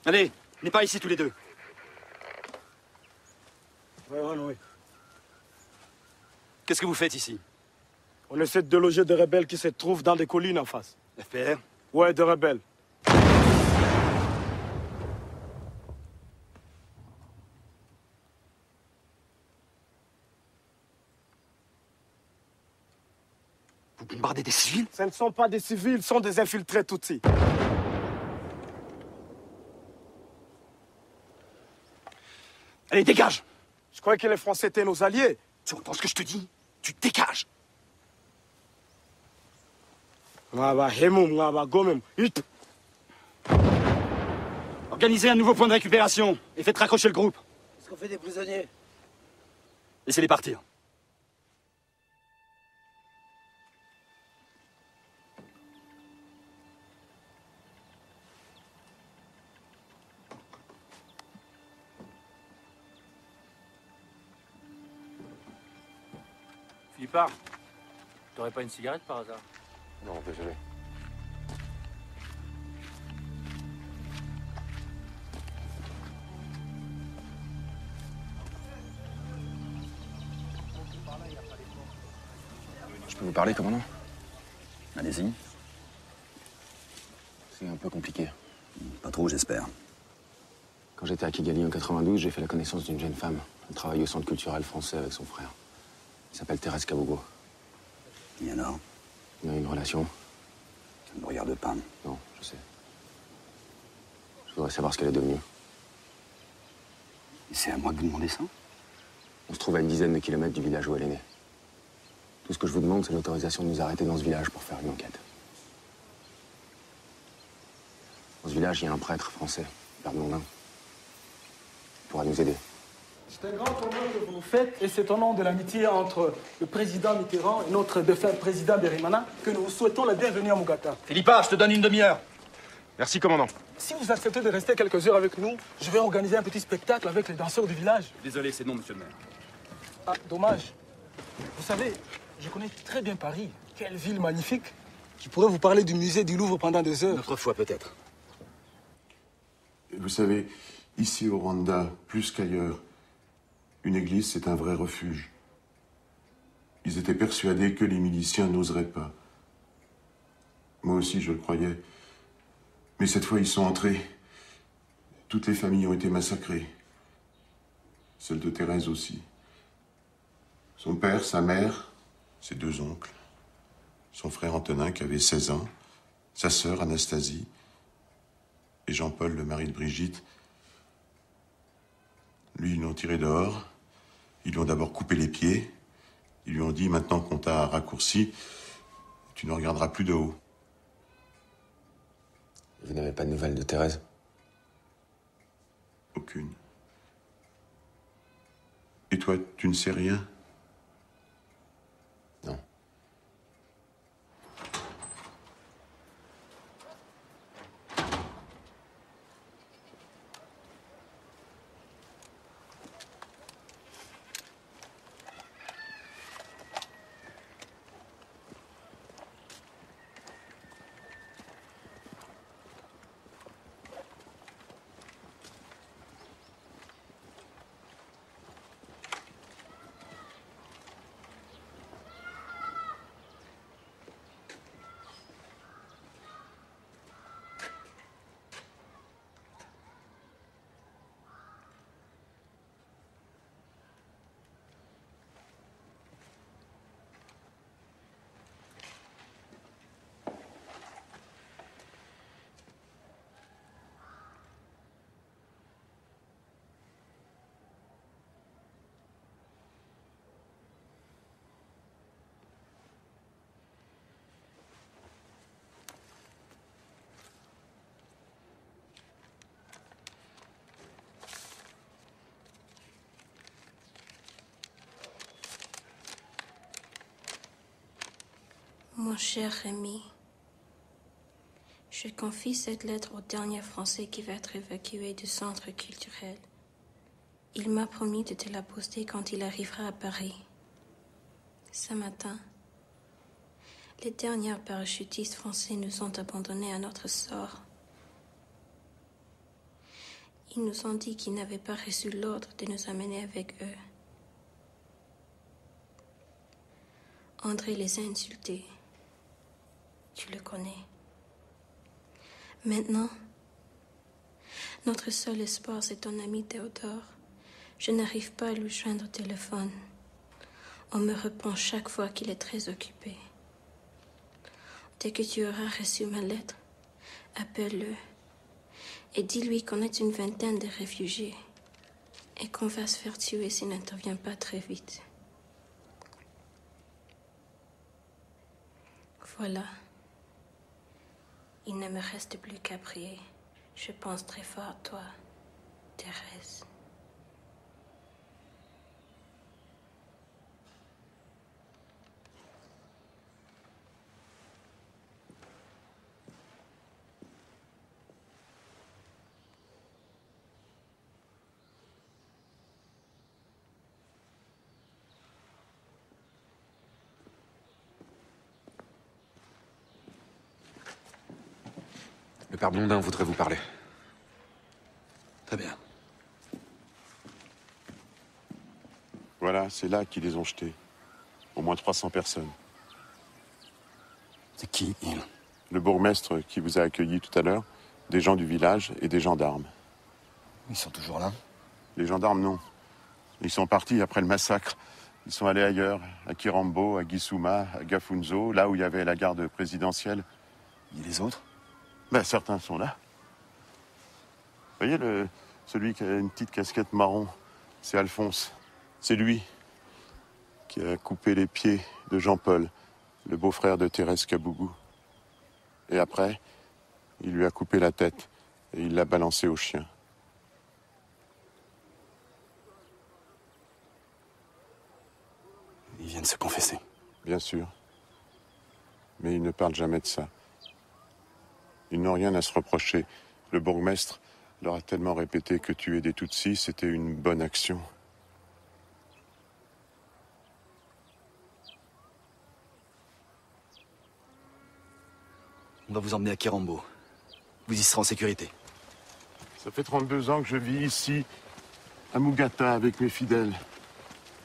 Allez, venez pas ici tous les deux. Oui. Qu'est-ce que vous faites ici? On essaie de loger des rebelles qui se trouvent dans des collines en face. FPR? Ouais, des rebelles. Vous bombardez des civils? Ce ne sont pas des civils, ce sont des infiltrés Tutsis. Allez, dégage! Je croyais que les Français étaient nos alliés. Tu entends ce que je te dis? Tu dégages! Organisez un nouveau point de récupération et faites raccrocher le groupe. Est-ce qu'on fait des prisonniers? Laissez-les partir. Philippard, t'aurais pas une cigarette par hasard? Non, désolé. Je peux vous parler, commandant? Allez-y. C'est un peu compliqué. Pas trop, j'espère. Quand j'étais à Kigali en 92, j'ai fait la connaissance d'une jeune femme. Elle travaille au centre culturel français avec son frère. Elle s'appelle Thérèse Kabogo. Et alors? On a une relation. Ça ne me regarde pas. Non, je sais. Je voudrais savoir ce qu'elle est devenue. Et c'est à moi de vous demander ça? On se trouve à une dizaine de kilomètres du village où elle est née. Tout ce que je vous demande, c'est l'autorisation de nous arrêter dans ce village pour faire une enquête. Dans ce village, il y a un prêtre français, Père Blondin. Il pourra nous aider. C'est un grand honneur que vous nous faites et c'est au nom de l'amitié entre le président Mitterrand et notre défunt président Berimana que nous vous souhaitons la bienvenue à Mugata. Philippa, je te donne une demi-heure. Merci, commandant. Si vous acceptez de rester quelques heures avec nous, je vais organiser un petit spectacle avec les danseurs du village. Désolé, c'est non, monsieur le maire. Ah, dommage. Vous savez, je connais très bien Paris. Quelle ville magnifique. Je pourrais vous parler du musée du Louvre pendant des heures. Une autre fois, peut-être. Vous savez, ici au Rwanda, plus qu'ailleurs, une église, c'est un vrai refuge. Ils étaient persuadés que les miliciens n'oseraient pas. Moi aussi, je le croyais. Mais cette fois, ils sont entrés. Toutes les familles ont été massacrées. Celle de Thérèse aussi. Son père, sa mère, ses 2 oncles, son frère Antonin qui avait 16 ans, sa sœur Anastasie et Jean-Paul, le mari de Brigitte. Lui, ils l'ont tiré dehors. Ils lui ont d'abord coupé les pieds. Ils lui ont dit, maintenant qu'on t'a raccourci, tu ne regarderas plus de haut. Vous n'avez pas de nouvelles de Thérèse? Aucune. Et toi, tu ne sais rien? Non. Mon cher Rémi, je confie cette lettre au dernier Français qui va être évacué du centre culturel. Il m'a promis de te la poster quand il arrivera à Paris. Ce matin, les derniers parachutistes français nous ont abandonnés à notre sort. Ils nous ont dit qu'ils n'avaient pas reçu l'ordre de nous amener avec eux. André les a insultés. Tu le connais. Maintenant, notre seul espoir, c'est ton ami Théodore. Je n'arrive pas à lui joindre au téléphone. On me répond chaque fois qu'il est très occupé. Dès que tu auras reçu ma lettre, appelle-le et dis-lui qu'on est une vingtaine de réfugiés et qu'on va se faire tuer s'il n'intervient pas très vite. Voilà. Il ne me reste plus qu'à prier. Je pense très fort à toi, Thérèse. Le père Blondin voudrait vous parler. Très bien. Voilà, c'est là qu'ils les ont jetés. Au moins 300 personnes. C'est qui, il? Le bourgmestre qui vous a accueilli tout à l'heure, des gens du village et des gendarmes. Ils sont toujours là? Les gendarmes, non. Ils sont partis après le massacre. Ils sont allés ailleurs, à Kirambo, à Gisuma, à Gafunzo, là où il y avait la garde présidentielle. Et les autres? Ben, certains sont là. Vous voyez, celui qui a une petite casquette marron, c'est Alphonse. C'est lui qui a coupé les pieds de Jean-Paul, le beau-frère de Thérèse Kabougou. Et après, il lui a coupé la tête et il l'a balancé au chien. Ils viennent se confesser. Bien sûr. Mais ils ne parlent jamais de ça. Ils n'ont rien à se reprocher. Le bourgmestre leur a tellement répété que tuer des Tutsis, c'était une bonne action. On va vous emmener à Kirambo. Vous y serez en sécurité. Ça fait 32 ans que je vis ici, à Mugata, avec mes fidèles.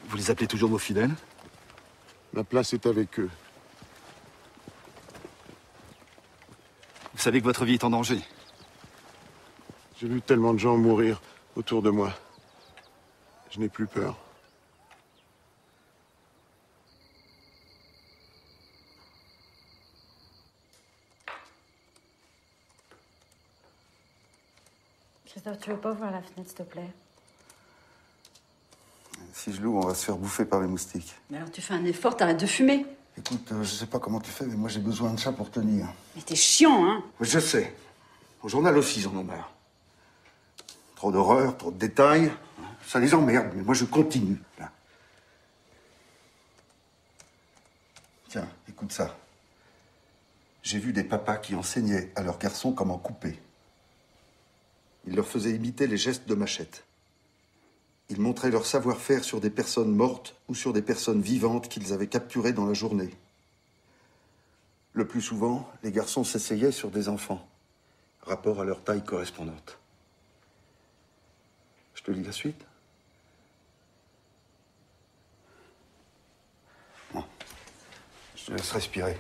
Vous les appelez toujours vos fidèles? Ma place est avec eux. Vous savez que votre vie est en danger. J'ai vu tellement de gens mourir autour de moi. Je n'ai plus peur. Christophe, tu veux pas ouvrir la fenêtre, s'il te plaît? Si je l'ouvre, on va se faire bouffer par les moustiques. Mais alors tu fais un effort, t'arrêtes de fumer. Écoute, je sais pas comment tu fais, mais moi j'ai besoin de ça pour tenir. Mais t'es chiant, hein? Je sais. Au journal aussi, ils en ont marre. Trop d'horreur, trop de détails. Ça les emmerde, mais moi je continue. Là. Tiens, écoute ça. J'ai vu des papas qui enseignaient à leurs garçons comment couper. Ils leur faisaient imiter les gestes de machette. Ils montraient leur savoir-faire sur des personnes mortes ou sur des personnes vivantes qu'ils avaient capturées dans la journée. Le plus souvent, les garçons s'essayaient sur des enfants, rapport à leur taille correspondante. Je te lis la suite? Bon. Je te laisse respirer.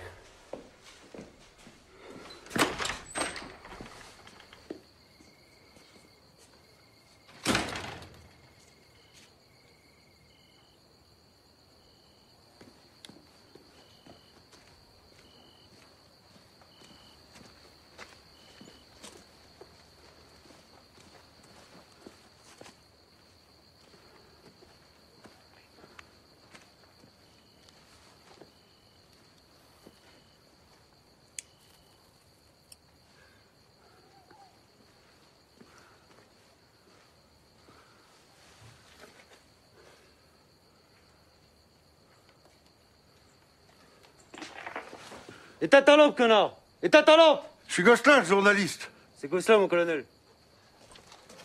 Éteins ta lampe, connard! Éteins ta lampe! Je suis Gosselin, journaliste. C'est Gosselin, mon colonel.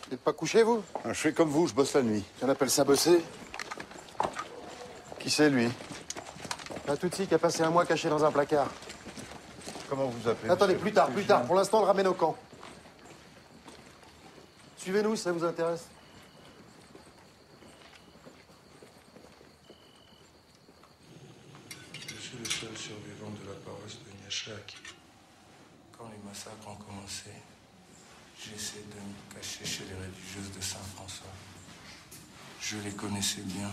Vous n'êtes pas couché, vous? Je fais comme vous, je bosse la nuit. On appelle ça bosser. Qui c'est, lui? Un Tutsi qui a passé un mois caché dans un placard. Comment vous appelez? Attendez, plus tard. Pour l'instant, on le ramène au camp. Suivez-nous si ça vous intéresse. Je suis le seul survivant de la paroisse de Niachak. Quand les massacres ont commencé, j'ai essayé de me cacher chez les religieuses de Saint-François. Je les connaissais bien,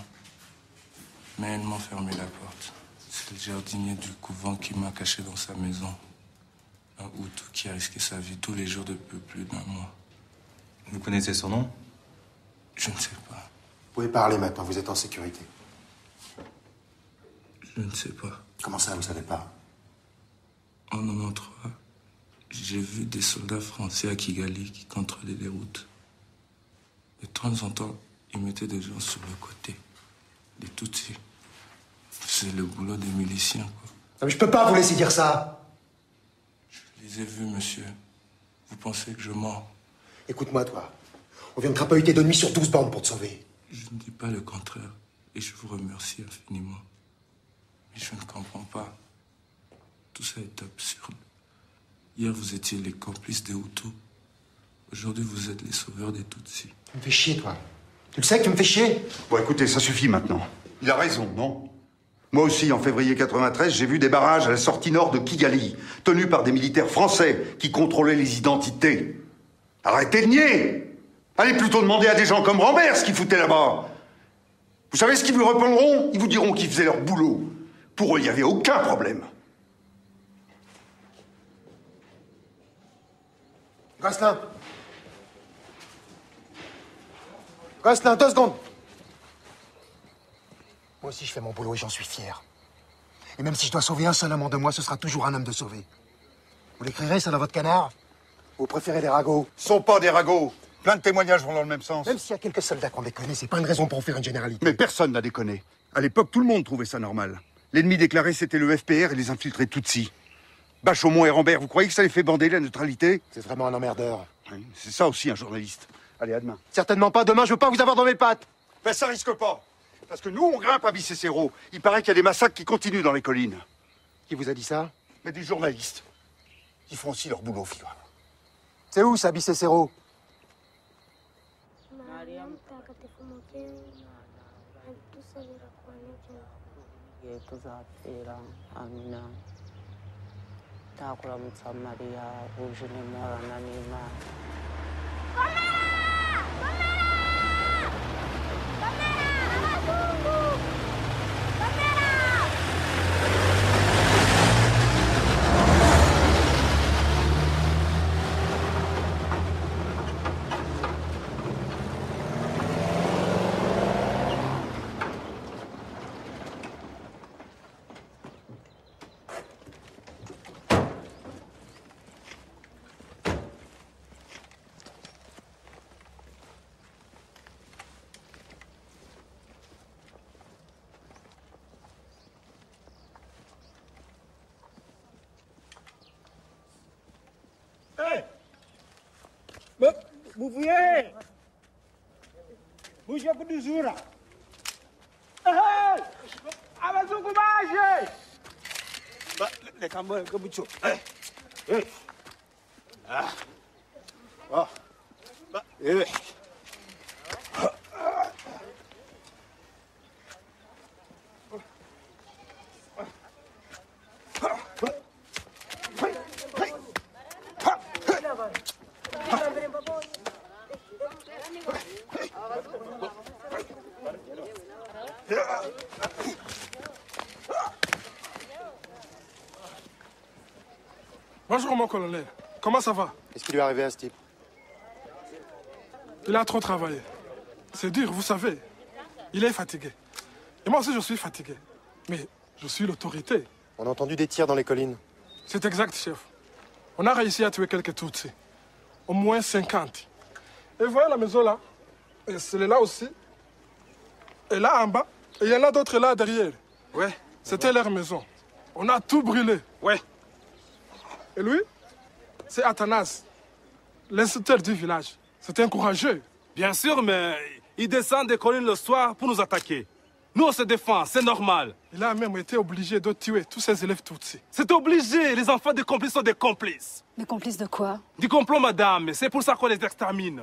mais elles m'ont fermé la porte. C'est le jardinier du couvent qui m'a caché dans sa maison. Un Hutu qui a risqué sa vie tous les jours depuis plus d'un mois. Vous connaissez son nom? Je ne sais pas. Vous pouvez parler maintenant, vous êtes en sécurité. Je ne sais pas. Comment ça, vous savez pas? En 93, j'ai vu des soldats français à Kigali qui contrôlaient les routes. De temps en temps, ils mettaient des gens sur le côté. Des Tutsis. C'est le boulot des miliciens, quoi. Non, mais je peux pas vous laisser dire ça. Je les ai vus, monsieur. Vous pensez que je mens? Écoute-moi, toi. On vient de crapahuter de nuit sur 12 bandes pour te sauver. Je ne dis pas le contraire. Et je vous remercie infiniment. Mais je ne comprends pas. Tout ça est absurde. Hier, vous étiez les complices des Hutus. Aujourd'hui, vous êtes les sauveurs des Tutsis. Tu me fais chier, toi. Tu le sais que tu me fais chier? Bon, écoutez, ça suffit maintenant. Il a raison, non? Moi aussi, en février 93, j'ai vu des barrages à la sortie nord de Kigali, tenus par des militaires français qui contrôlaient les identités. Arrêtez de nier! Allez plutôt demander à des gens comme Rambert ce qu'ils foutaient là-bas. Vous savez ce qu'ils vous répondront? Ils vous diront qu'ils faisaient leur boulot. Pour eux, il n'y avait aucun problème. Gosselin. Gosselin, 2 secondes. Moi aussi, je fais mon boulot et j'en suis fier. Et même si je dois sauver un seul homme en 2 mois, ce sera toujours un homme de sauver. Vous l'écrirez, ça, dans votre canard? Vous préférez des ragots? Ce sont pas des ragots. Plein de témoignages vont dans le même sens. Même s'il y a quelques soldats qu'on déconne, c'est pas une raison pour faire une généralité. Mais personne n'a déconné. À l'époque, tout le monde trouvait ça normal. L'ennemi déclaré, c'était le FPR et les infiltrés Tutsis. Bachaumont et Rambert, vous croyez que ça les fait bander la neutralité? C'est vraiment un emmerdeur. Oui, c'est ça aussi, un journaliste. Allez, à demain. Certainement pas. Demain, je veux pas vous avoir dans mes pattes. Ben, ça risque pas. Parce que nous, on grimpe à Bicécéro. Il paraît qu'il y a des massacres qui continuent dans les collines. Qui vous a dit ça? Mais des journalistes. Ils font aussi leur boulot, figure. C'est où, ça, Bicécéro? tuzapfira amina ndakuramutsa mariya wuje n'imporana n'imana Bougez! Bougez pour du jour! Abazungu baje! Reka mbone muco. Bonjour mon colonel, comment ça va? Qu'est-ce qui lui est arrivé à ce type? Il a trop travaillé. C'est dur, vous savez. Il est fatigué. Et moi aussi je suis fatigué. Mais je suis l'autorité. On a entendu des tirs dans les collines. C'est exact, chef. On a réussi à tuer quelques Tutsis. Au moins 50. Et vous voyez la maison là? Et celle-là aussi. Et là en bas. Et il y en a d'autres là derrière. Ouais. C'était leur maison. On a tout brûlé. Ouais. Et lui, c'est Athanas, l'instructeur du village. C'est un courageux. Bien sûr, mais il descend des collines le soir pour nous attaquer. Nous, on se défend, c'est normal. Il a même été obligé de tuer tous ses élèves Tutsis. C'est obligé, les enfants des complices sont des complices. Des complices de quoi? Du complot, madame, c'est pour ça qu'on les extermine.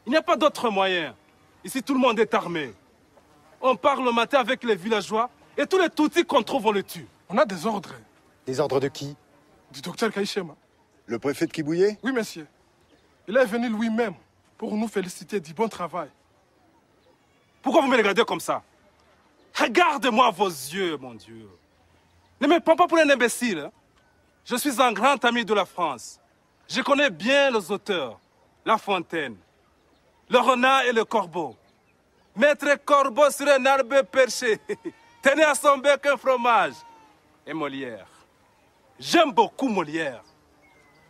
Il n'y a pas d'autre moyen. Ici, tout le monde est armé. On part le matin avec les villageois et tous les Tutsis qu'on trouve, on les tue. On a des ordres. Des ordres de qui? Du docteur Kaïchema. Le préfet de Kibouye? Oui, monsieur. Il est venu lui-même pour nous féliciter du bon travail. Pourquoi vous me regardez comme ça? Regardez-moi vos yeux, mon Dieu. Ne me prends pas pour un imbécile. Hein? Je suis un grand ami de la France. Je connais bien les auteurs. La Fontaine, le renard et le corbeau. Maître Corbeau sur un arbre perché. Tenez à son bec un fromage. Et Molière. J'aime beaucoup Molière.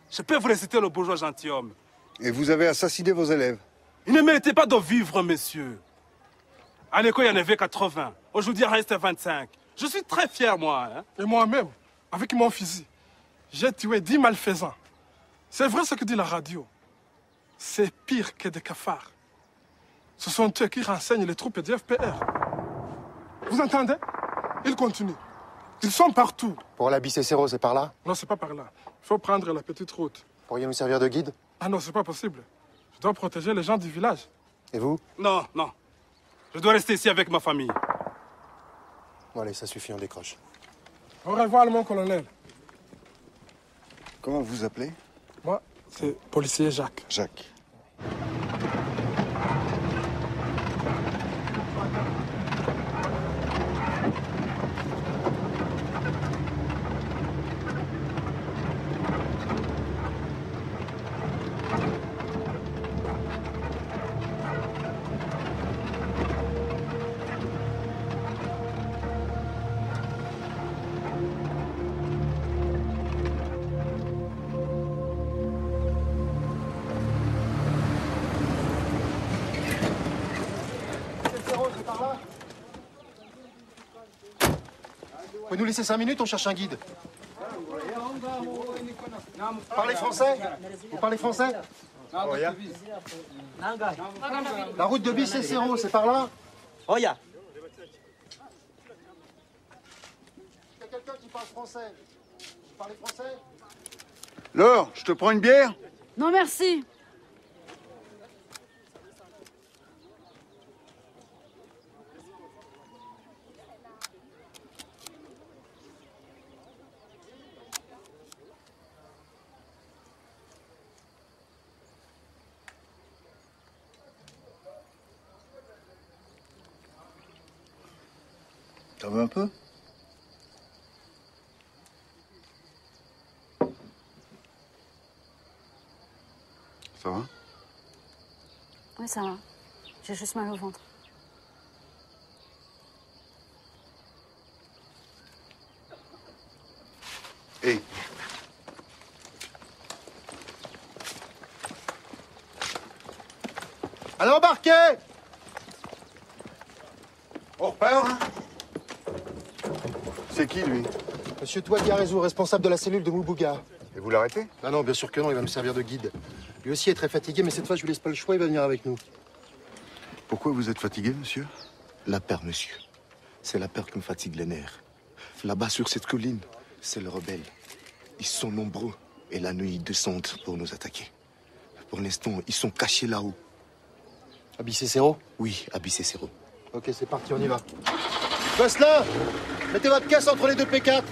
Je peux vous réciter le bourgeois gentilhomme. Et vous avez assassiné vos élèves? Ils ne méritaient pas de vivre, monsieur. À l'école, il y en avait 80. Aujourd'hui, il reste 25. Je suis très fier, moi. Hein? Et moi-même, avec mon fusil, j'ai tué 10 malfaisants. C'est vrai ce que dit la radio. C'est pire que des cafards. Ce sont eux qui renseignent les troupes du FPR. Vous entendez? Ils continuent. Ils sont partout. Pour aller à Bicécero, c'est par là? Non, c'est pas par là. Il faut prendre la petite route. Pourriez nous servir de guide? Ah non, c'est pas possible. Je dois protéger les gens du village. Et vous? Non, non. Je dois rester ici avec ma famille. Bon, allez, ça suffit, on décroche. Au revoir, mon colonel. Comment vous vous appelez? Moi, c'est policier Jacques. Jacques. Vous pouvez nous laisser 5 minutes, on cherche un guide. Vous parlez français? Vous parlez français? La route de Bicécero, c'est par là? Oh, ya. Il y a quelqu'un qui parle français. Vous parlez français? Laure, je te prends une bière? Non, merci. T'en veux un peu? Ça va? Oui, ça va. J'ai juste mal au ventre. Hé! Allez, embarquez! On repart? C'est qui, lui? Monsieur Touadiarezou, responsable de la cellule de Moubouga. Et vous l'arrêtez? Ah non, bien sûr que non, il va me servir de guide. Lui aussi est très fatigué, mais cette fois, je lui laisse pas le choix, il va venir avec nous. Pourquoi vous êtes fatigué, monsieur? La peur, monsieur. C'est la peur qui me fatigue les nerfs. Là-bas, sur cette colline, c'est les rebelles. Ils sont nombreux et la nuit, ils descendent pour nous attaquer. Pour l'instant, ils sont cachés là-haut. À Bicécéro? Oui, à Bicécéro. Ok, c'est parti, on y va. Gosselin, mettez votre caisse entre les deux P4.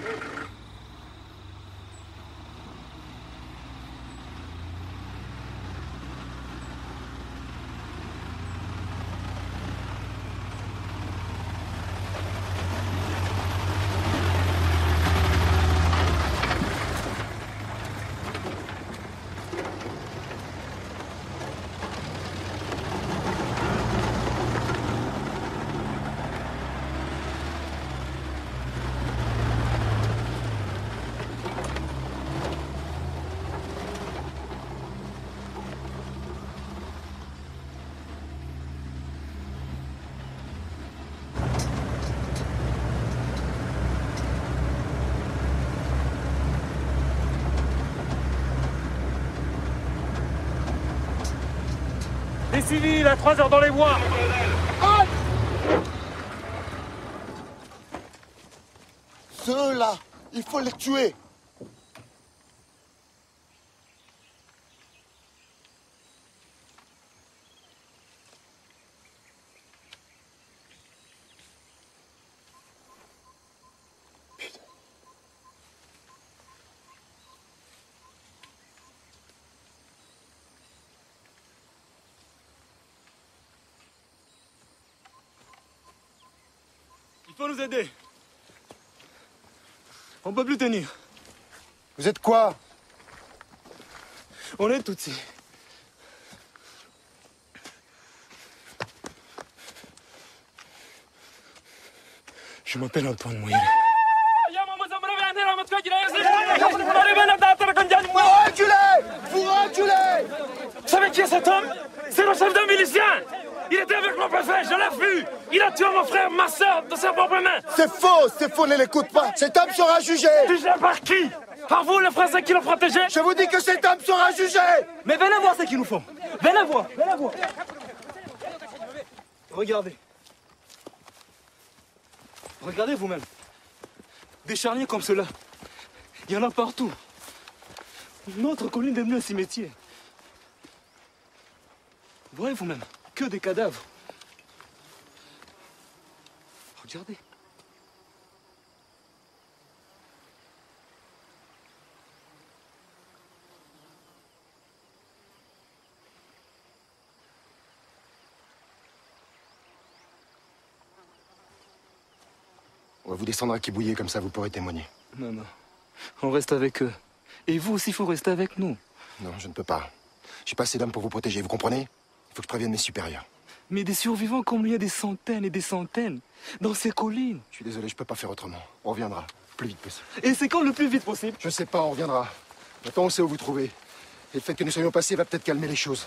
Des civils à 3 heures dans les bois. Ceux-là, il faut les tuer. Il faut nous aider. On peut plus tenir. Vous êtes quoi? On est Tutsis. Je m'appelle Antoine Mouire. Vous reculez! Vous reculez! Vous savez qui est cet homme? C'est le chef d'un milicien. Il était avec mon préfet, je l'ai vu. Il a tué mon frère, ma soeur, de ses propres mains. C'est faux, ne l'écoute pas. Cet homme sera jugé. Jugé par qui? Par vous, les Français qui l'ont protégé? Je vous dis que cet homme sera jugé. Mais venez voir ce qu'ils nous font. Venez voir, venez voir. Regardez. Regardez vous-même. Des charniers comme cela. Il y en a partout. Notre colline est devenue un cimetière. Voyez vous-même, que des cadavres. Regardez. On va vous descendre à Kibouillé, comme ça vous pourrez témoigner. Non, non. On reste avec eux. Et vous aussi, il faut rester avec nous. Non, je ne peux pas. J'ai pas assez d'hommes pour vous protéger, vous comprenez? Il faut que je prévienne mes supérieurs. Mais des survivants comme lui, il y a des centaines et des centaines. Dans ces collines. Je suis désolé, je peux pas faire autrement. On reviendra. Plus vite possible. Et c'est quand le plus vite possible? Je sais pas, on reviendra. Maintenant, on sait où vous trouver. Et le fait que nous soyons passés va peut-être calmer les choses.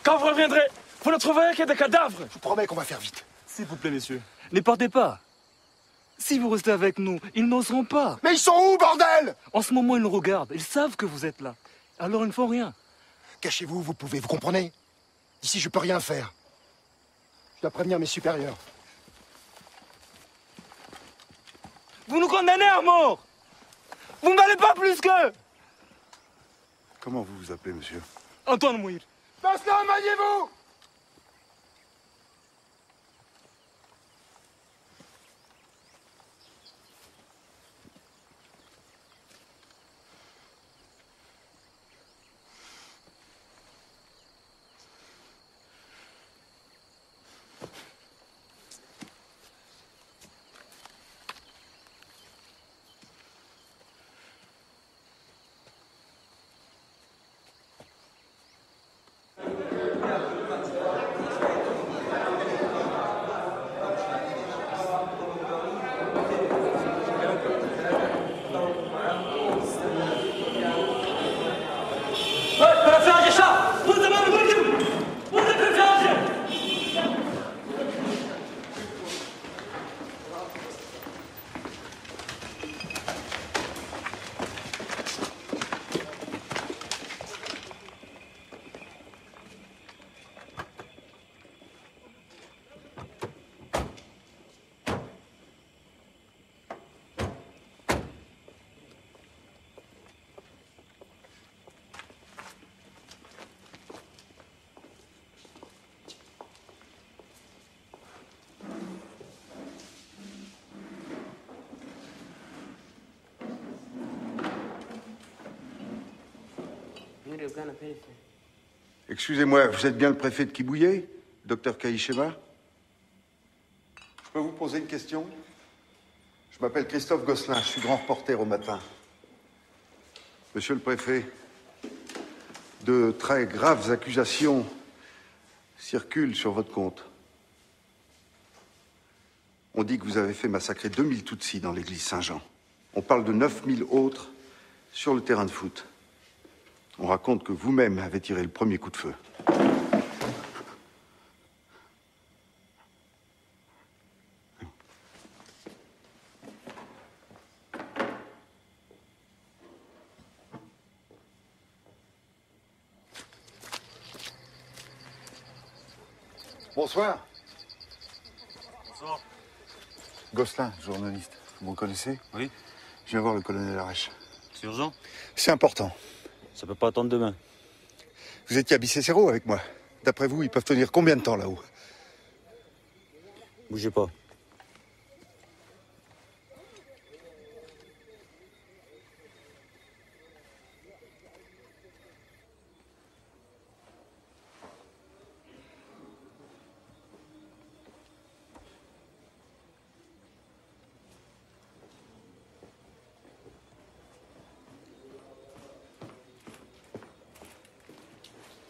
Quand vous reviendrez, vous ne trouverez qu'il y a des cadavres. Je vous promets qu'on va faire vite. S'il vous plaît, messieurs, ne partez pas. Si vous restez avec nous, ils n'oseront pas. Mais ils sont où, bordel? En ce moment, ils nous regardent. Ils savent que vous êtes là. Alors ils ne font rien. Cachez-vous, vous pouvez, vous comprenez? Ici, je peux rien faire. Je dois prévenir mes supérieurs. Vous nous condamnez à mort. Vous ne valez pas plus qu'eux. Comment vous vous appelez, monsieur? Antoine Mouire. Gosselin, maniez-vous! Excusez-moi, vous êtes bien le préfet de Kibouye, docteur Kaïchema? Je peux vous poser une question? Je m'appelle Christophe Gosselin, je suis grand reporter au Matin. Monsieur le préfet, de très graves accusations circulent sur votre compte. On dit que vous avez fait massacrer 2000 Tutsis dans l'église Saint-Jean. On parle de 9000 autres sur le terrain de foot. On raconte que vous-même avez tiré le premier coup de feu. Bonsoir. Bonsoir. Gosselin, journaliste. Vous me connaissez? Oui. Je viens voir le colonel Arèche. C'est urgent? C'est important. Ça peut pas attendre demain. Vous étiez à Bicécéro avec moi. D'après vous, ils peuvent tenir combien de temps là-haut? Bougez pas.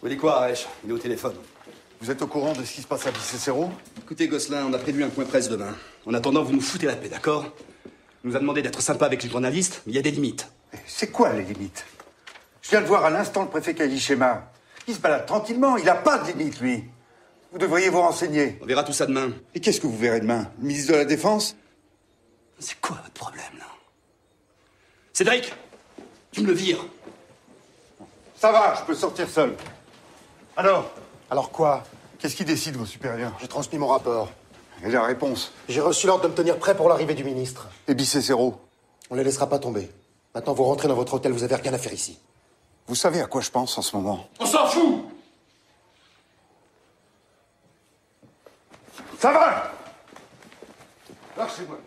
Vous dites quoi, Arèche? Il est au téléphone. Vous êtes au courant de ce qui se passe à Bicécéro? Écoutez, Gosselin, on a prévu un point presse demain. En attendant, vous nous foutez la paix, d'accord? On nous a demandé d'être sympa avec les journalistes, mais il y a des limites. C'est quoi les limites? Je viens de voir à l'instant le préfet Kaïchema. Il se balade tranquillement, il n'a pas de limite, lui. Vous devriez vous renseigner. On verra tout ça demain. Et qu'est-ce que vous verrez demain? Le ministre de la Défense? C'est quoi votre problème, là? Cédric, tu me le vires. Ça va, je peux sortir seul. Alors? Alors quoi? Qu'est-ce qui décide, vos supérieurs? J'ai transmis mon rapport. Et la réponse? J'ai reçu l'ordre de me tenir prêt pour l'arrivée du ministre. Et Bicécéro? On les laissera pas tomber. Maintenant, vous rentrez dans votre hôtel, vous avez rien à faire ici. Vous savez à quoi je pense en ce moment? On s'en fout! Ça va! Lâchez-moi.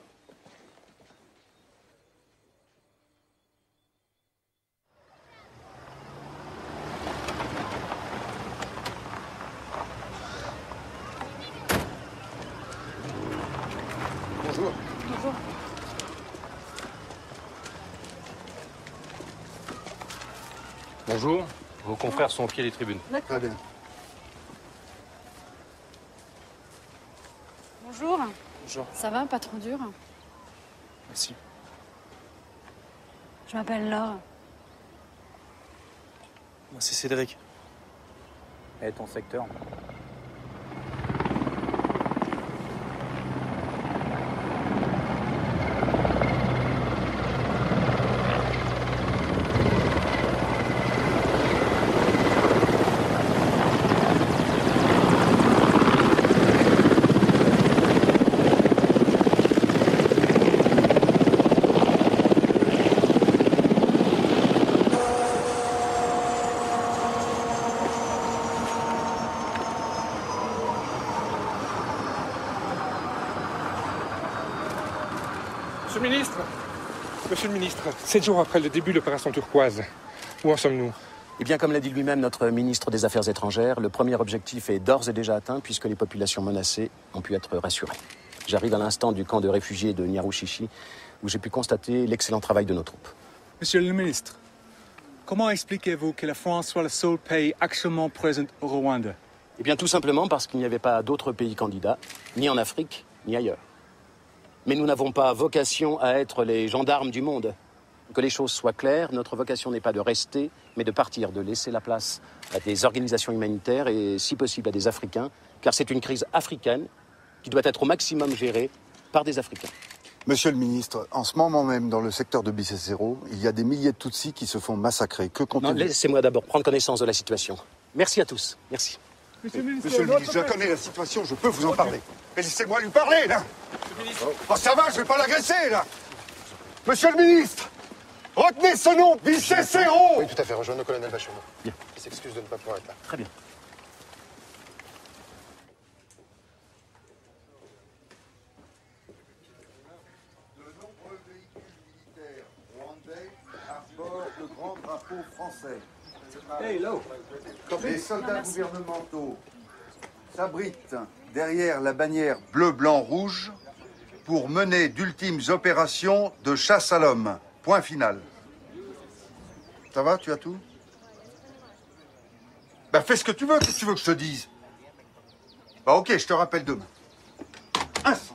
Bonjour. Bonjour. Bonjour. Vos confrères sont au pied des tribunes. Très bien. Bonjour. Bonjour. Ça va, pas trop dur? Merci. Je m'appelle Laure. Moi, c'est Cédric. Et ton secteur? Monsieur le ministre, 7 jours après le début de l'opération turquoise, où en sommes-nous? Eh bien, comme l'a dit lui-même notre ministre des Affaires étrangères, le premier objectif est d'ores et déjà atteint puisque les populations menacées ont pu être rassurées. J'arrive à l'instant du camp de réfugiés de Nyarushishi, où j'ai pu constater l'excellent travail de nos troupes. Monsieur le ministre, comment expliquez-vous que la France soit le seul pays actuellement présent au Rwanda? Eh bien, tout simplement parce qu'il n'y avait pas d'autres pays candidats, ni en Afrique, ni ailleurs. Mais nous n'avons pas vocation à être les gendarmes du monde. Que les choses soient claires, notre vocation n'est pas de rester, mais de partir, de laisser la place à des organisations humanitaires et, si possible, à des Africains, car c'est une crise africaine qui doit être au maximum gérée par des Africains. Monsieur le ministre, en ce moment même, dans le secteur de Bicécéro, il y a des milliers de Tutsis qui se font massacrer. Que comptez-vous? Laissez-moi d'abord prendre connaissance de la situation. Merci à tous. Merci. Monsieur le ministre, je connais la situation, je peux vous en parler. Mais laissez-moi lui parler, là. Oh, ça va, je vais pas l'agresser, là. Monsieur le ministre, retenez ce nom, Bicécéro. Oui, tout à fait. Rejoindre le colonel Vachonneau. Bien. Il s'excuse de ne pas pouvoir être là. Très bien. De nombreux véhicules militaires rwandais arborent le grand drapeau drapeaux français. Hey, là. Les soldats gouvernementaux s'abritent derrière la bannière bleu, blanc, rouge pour mener d'ultimes opérations de chasse à l'homme. Point final. Ça va, tu as tout? Bah fais ce que tu veux, qu'est-ce que tu veux que je te dise? Bah ok, je te rappelle demain. Insensé.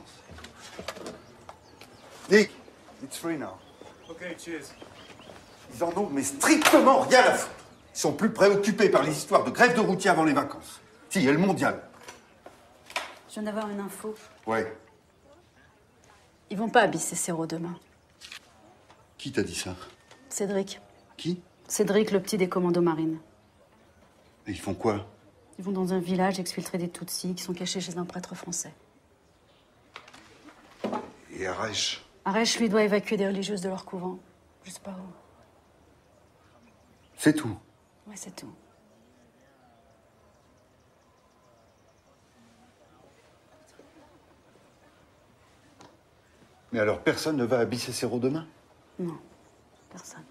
Nick, it's free now. Ok, cheers. Ils en ont mais strictement rien à foutre. Ils sont plus préoccupés par les histoires de grève de routiers avant les vacances. Si, il y a le mondial. Je viens d'avoir une info. Ouais. Ils vont pas à Bicécéro demain. Qui t'a dit ça? Cédric. Qui? Cédric, le petit des commandos marines. Et ils font quoi? Ils vont dans un village exfiltrer des Tutsis qui sont cachés chez un prêtre français. Et Arèche? Arèche, lui, doit évacuer des religieuses de leur couvent. Je sais pas où. C'est tout. Ouais, c'est tout. Mais alors personne ne va à Bicécéro demain? Non, personne.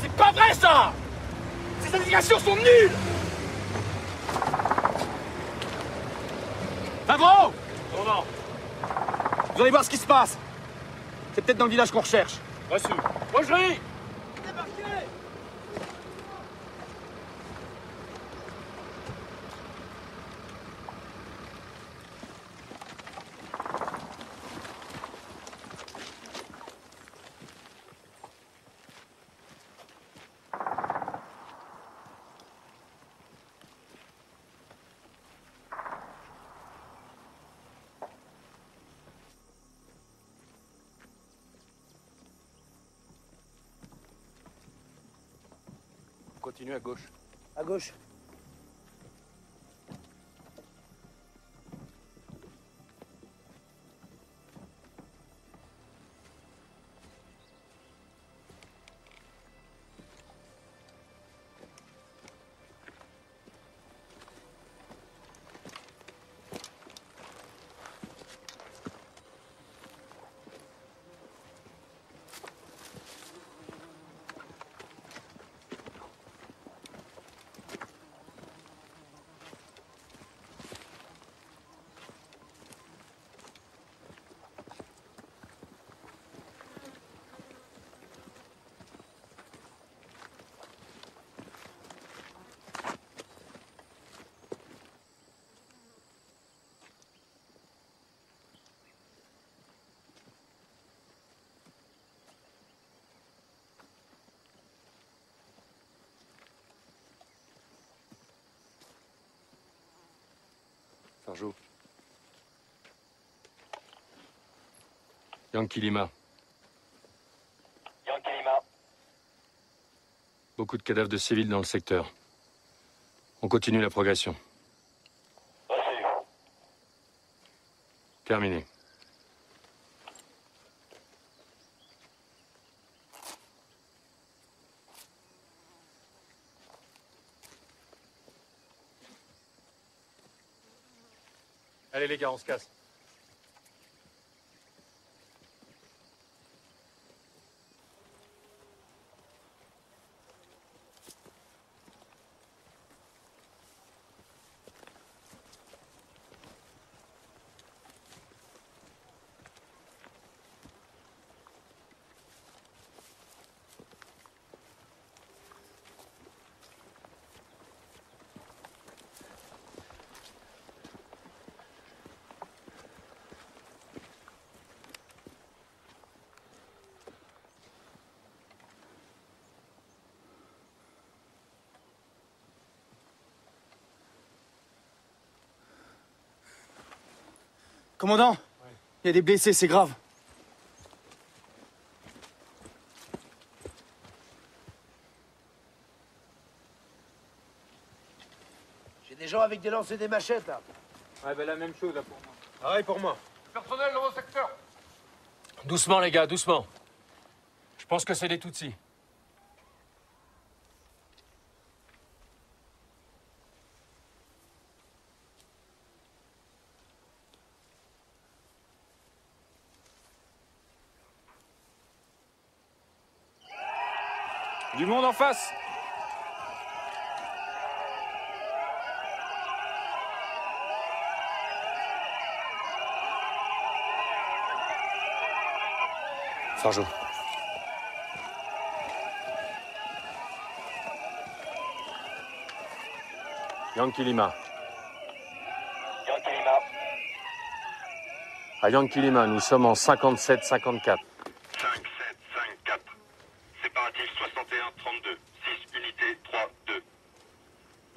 C'est pas vrai ça! Ces indications sont nulles! Favreau! Comment? Vous allez voir ce qui se passe. C'est peut-être dans le village qu'on recherche. Reçu. Rogerie! Continue à gauche. À gauche. Sergio. Yankee Lima. Yankee Lima. Beaucoup de cadavres de civils dans le secteur. On continue la progression. Reçu. Terminé. Allez les gars, on se casse. Commandant, il y a des blessés, c'est grave. J'ai des gens avec des lances et des machettes, là. Ouais, ben la même chose, là, pour moi. Pareil pour moi. Personnel dans vos secteurs. Doucement, les gars, doucement. Je pense que c'est des Tutsis. Du monde en face. Farjo. Yankee Lima. Yankee Lima. À Yankee Lima, nous sommes en 57-54. 5754. Séparatif 61-32. 6 unités 3-2.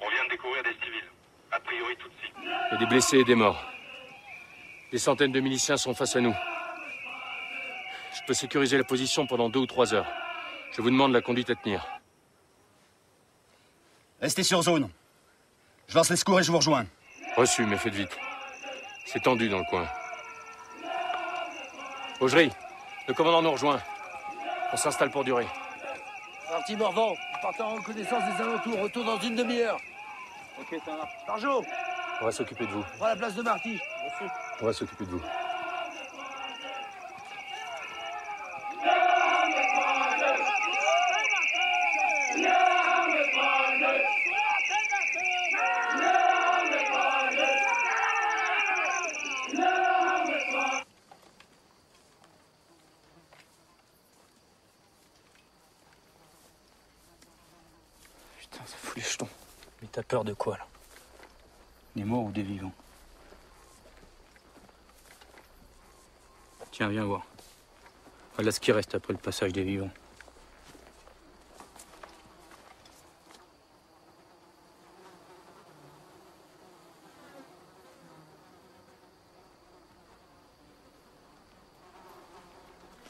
On vient de découvrir des civils. A priori Tutsis. Il y a des blessés et des morts. Des centaines de miliciens sont face à nous. Je peux sécuriser la position pendant 2 ou 3 heures. Je vous demande la conduite à tenir. Restez sur zone. Je lance les secours et je vous rejoins. Reçu, mais faites vite. C'est tendu dans le coin. Augerie, le commandant nous rejoint. On s'installe pour durer. Parti Morvan, vous partez en reconnaissance des alentours. Retour dans une demi-heure. Ok, ça marche. Farjo, On va s'occuper de vous. prends la place de Marty. On va s'occuper de vous. Putain, ça fout les jetons. Mais t'as peur de quoi, là? Des morts ou des vivants? Tiens, viens voir. Voilà ce qui reste après le passage des vivants.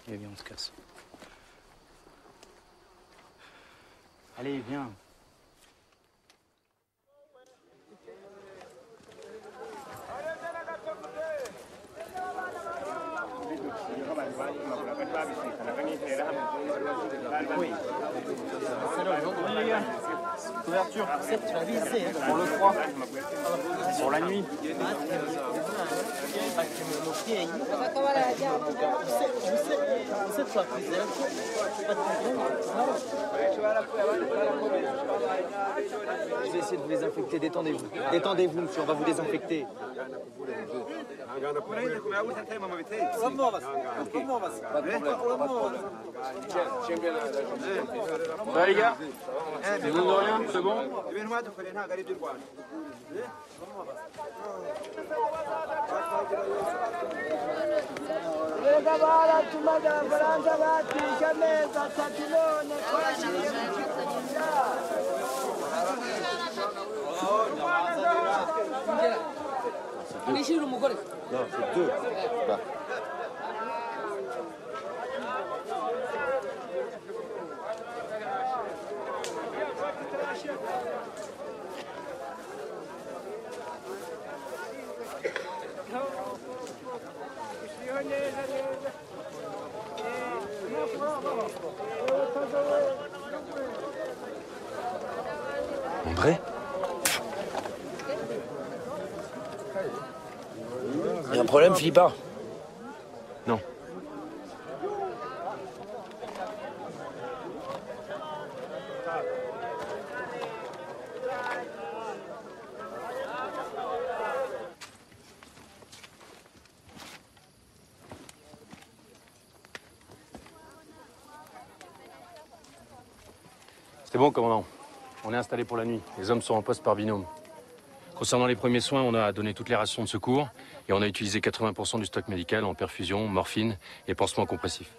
Allez, viens, on se casse. Allez, viens. Les gars, couverture. Pour le froid. Pour la nuit. Je vais essayer de vous désinfecter. Détendez-vous. Détendez-vous, monsieur. On va vous désinfecter. Ça, les gars? C'est bon de rien? C'est bon? Non, c'est 2. Bah. André? Il y a un problème, Philippa? Non. C'est bon, commandant. On est installé pour la nuit. Les hommes sont en poste par binôme. Concernant les premiers soins, on a donné toutes les rations de secours et on a utilisé 80% du stock médical en perfusion, morphine et pansements compressifs.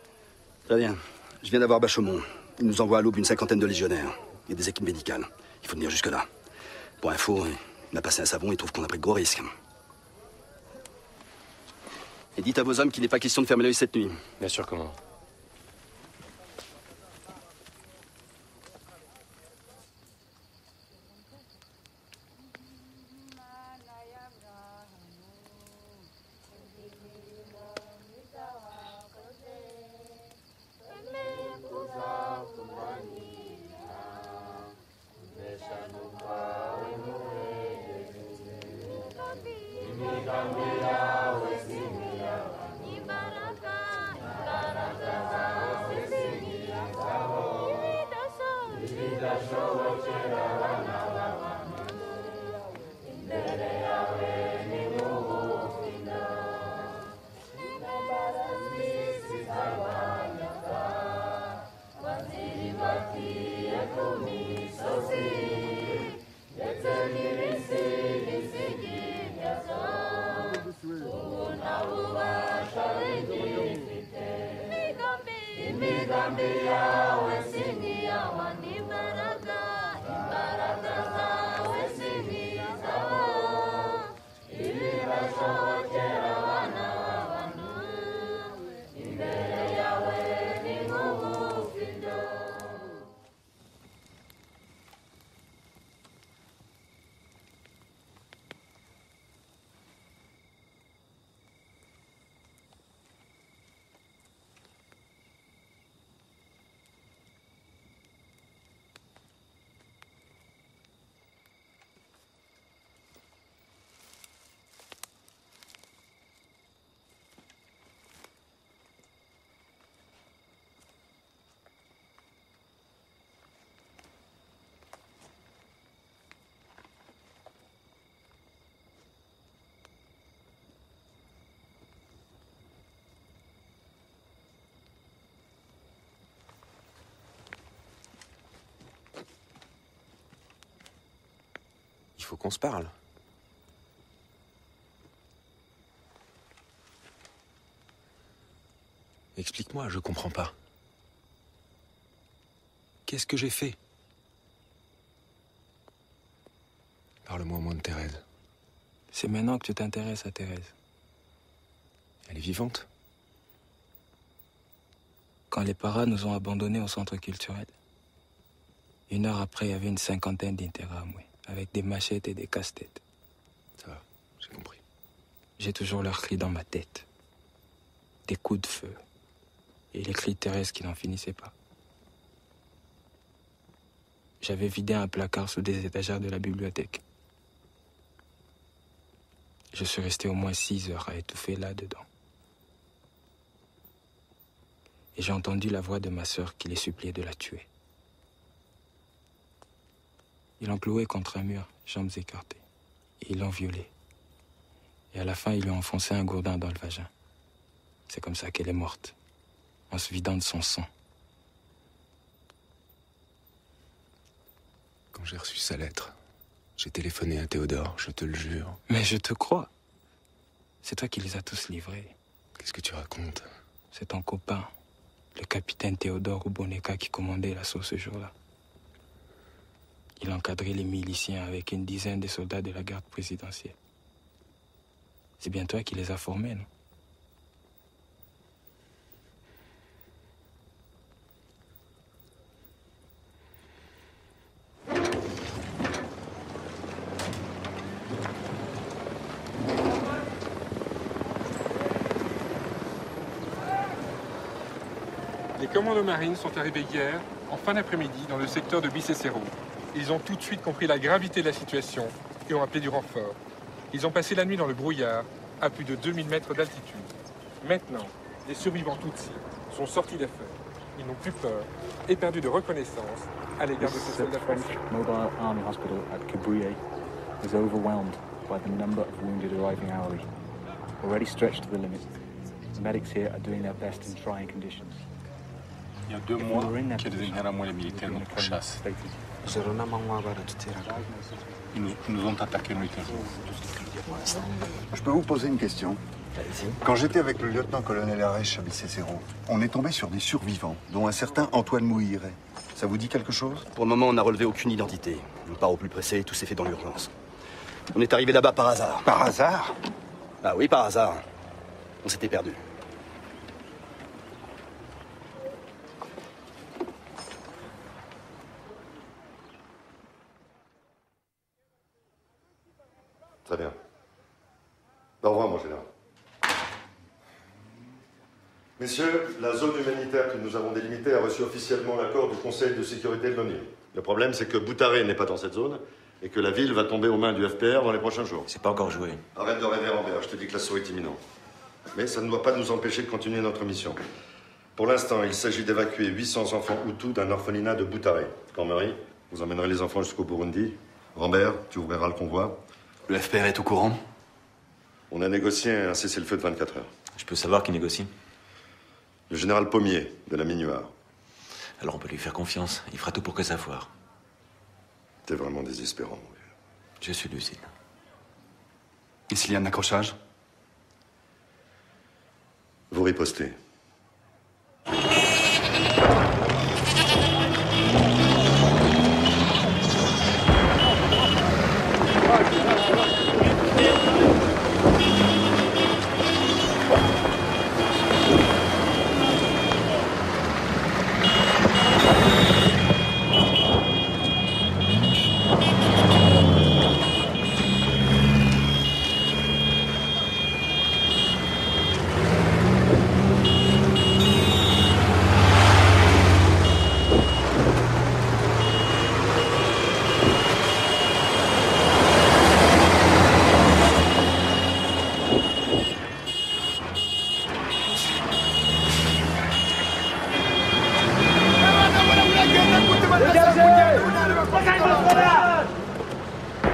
Très bien. Je viens d'avoir Bachaumont. Il nous envoie à l'aube une 50aine de légionnaires et des équipes médicales. Il faut tenir jusque-là. Pour info, il a passé un savon et trouve qu'on a pris de gros risques. Et dites à vos hommes qu'il n'est pas question de fermer l'œil cette nuit. Bien sûr, commandant. Il faut qu'on se parle. Explique-moi, je comprends pas. Qu'est-ce que j'ai fait? Parle-moi au moins de Thérèse. C'est maintenant que tu t'intéresses à Thérèse. Elle est vivante? Quand les paras nous ont abandonnés au centre culturel, 1 heure après, il y avait une 50aine d'Interamwe, avec des machettes et des casse-têtes. Ça va, j'ai compris. J'ai toujours leurs cris dans ma tête. Des coups de feu. Et les cris de Thérèse qui n'en finissaient pas. J'avais vidé un placard sous des étagères de la bibliothèque. Je suis resté au moins 6 heures à étouffer là-dedans. Et j'ai entendu la voix de ma sœur qui les suppliait de la tuer. Ils l'ont clouée contre un mur, jambes écartées. Et ils l'ont violée. Et à la fin, ils lui ont enfoncé un gourdin dans le vagin. C'est comme ça qu'elle est morte, en se vidant de son sang. Quand j'ai reçu sa lettre, j'ai téléphoné à Théodore, je te le jure. Mais je te crois. C'est toi qui les as tous livrés. Qu'est-ce que tu racontes? C'est ton copain, le capitaine Théodore Ouboneka, qui commandait l'assaut ce jour-là. Il encadrait les miliciens avec une dizaine de soldats de la garde présidentielle. C'est bien toi qui les as formés, non? Les commandos marines sont arrivés hier, en fin d'après-midi, dans le secteur de Bicécero. Ils ont tout de suite compris la gravité de la situation et ont appelé du renfort. Ils ont passé la nuit dans le brouillard, à plus de 2000 mètres d'altitude. Maintenant, les survivants Tutsis sont sortis d'affaires. Ils n'ont plus peur et perdu de reconnaissance à l'égard de ces soldats français. Mobile Army Hospital at Kibuye is overwhelmed by the number of wounded arriving hourly. Already stretched to the limit, the medics here are doing their best in trying conditions. Il y a 2 mois que les Interahamwe, les militaires nous pourchassent. Ils nous ont attaqués militairement. Je peux vous poser une question? Quand j'étais avec le lieutenant-colonel Arèche à Bicécero, on est tombé sur des survivants, dont un certain Antoine Mouhiré. Ça vous dit quelque chose? Pour le moment, on n'a relevé aucune identité. On part au plus pressé, tout s'est fait dans l'urgence. On est arrivé là-bas par hasard. Par hasard? Ah oui, par hasard. On s'était perdu. Très bien. Au revoir, mon général. Messieurs, la zone humanitaire que nous avons délimitée a reçu officiellement l'accord du Conseil de sécurité de l'ONU. Le problème, c'est que Boutaré n'est pas dans cette zone et que la ville va tomber aux mains du FPR dans les prochains jours. C'est pas encore joué. Arrête de rêver, Rambert. Je te dis que l'assaut est imminent. Mais ça ne doit pas nous empêcher de continuer notre mission. Pour l'instant, il s'agit d'évacuer 800 enfants Hutus d'un orphelinat de Boutaré. Cormery, vous emmènerez les enfants jusqu'au Burundi. Rambert, tu ouvriras le convoi. Le FPR est au courant? On a négocié un cessez-le-feu de 24 heures. Je peux savoir qui négocie? Le général Pommier, de la Minuar. Alors on peut lui faire confiance. Il fera tout pour que ça foire. T'es vraiment désespérant, mon vieux. Je suis lucide. Et s'il y a un accrochage? Vous ripostez.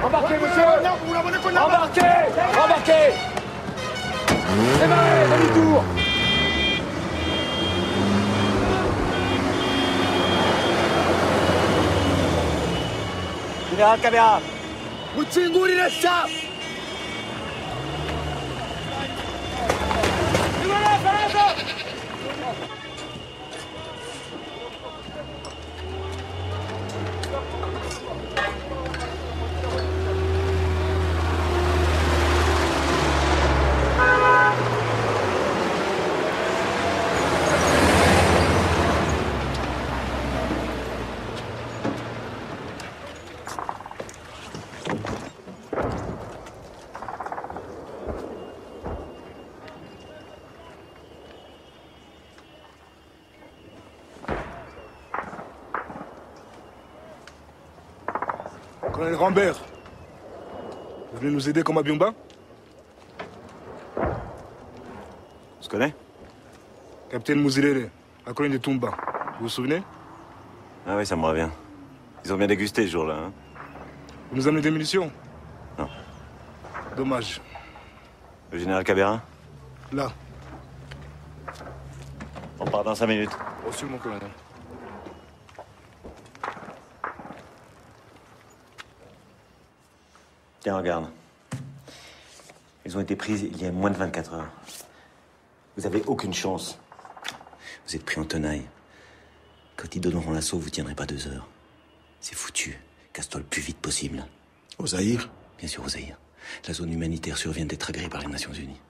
Embarquez, monsieur! Embarquez! Embarquez! Démarrez, demi-tour! Général Caméra! Mutsinguri Ressa! Colonel Rambert, vous venez nous aider comme à Biomba? On se connaît? Capitaine Mouzilele, la colonne de Tumba. Vous vous souvenez? Ah oui, ça me revient. Ils ont bien dégusté ce jour-là, hein? Vous nous amenez des munitions? Non. Dommage. Le général Cabera? Là. On part dans 5 minutes. Reçu, mon colonel. Tiens, regarde. Ils ont été prises il y a moins de 24 heures. Vous avez aucune chance. Vous êtes pris en tenaille. Quand ils donneront l'assaut, vous tiendrez pas 2 heures. C'est foutu. Casse-toi le plus vite possible. Au Zaïre? Bien sûr, au Zaïre. La zone humanitaire survient d'être agréée par les Nations Unies.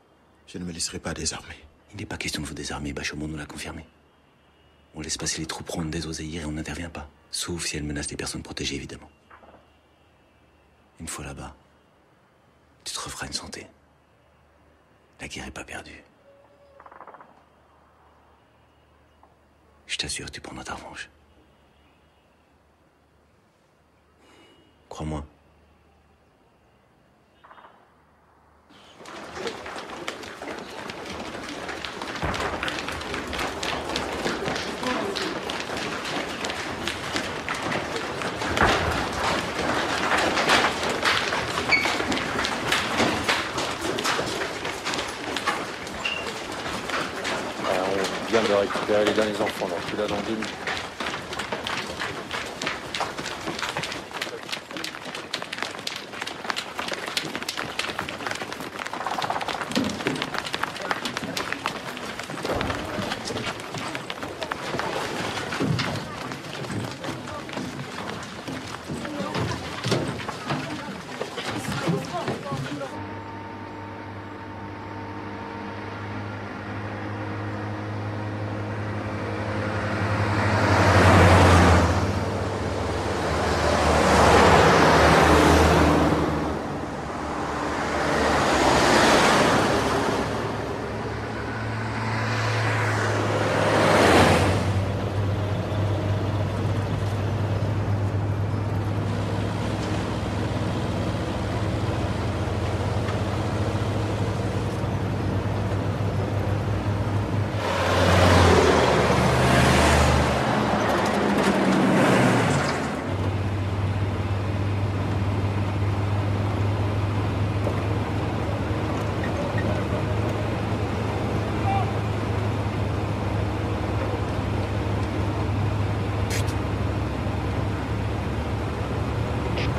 Je ne me laisserai pas désarmer. Il n'est pas question de vous désarmer, Bachaumont nous l'a confirmé. On laisse passer les troupes rwandaises au Zaïre et on n'intervient pas. Sauf si elles menacent les personnes protégées, évidemment. Une fois là-bas, tu te referas une santé. La guerre est pas perdue. Je t'assure, tu prendras ta revanche. Crois-moi. On vient de récupérer les derniers enfants, donc tu l'as dans 2 minutes.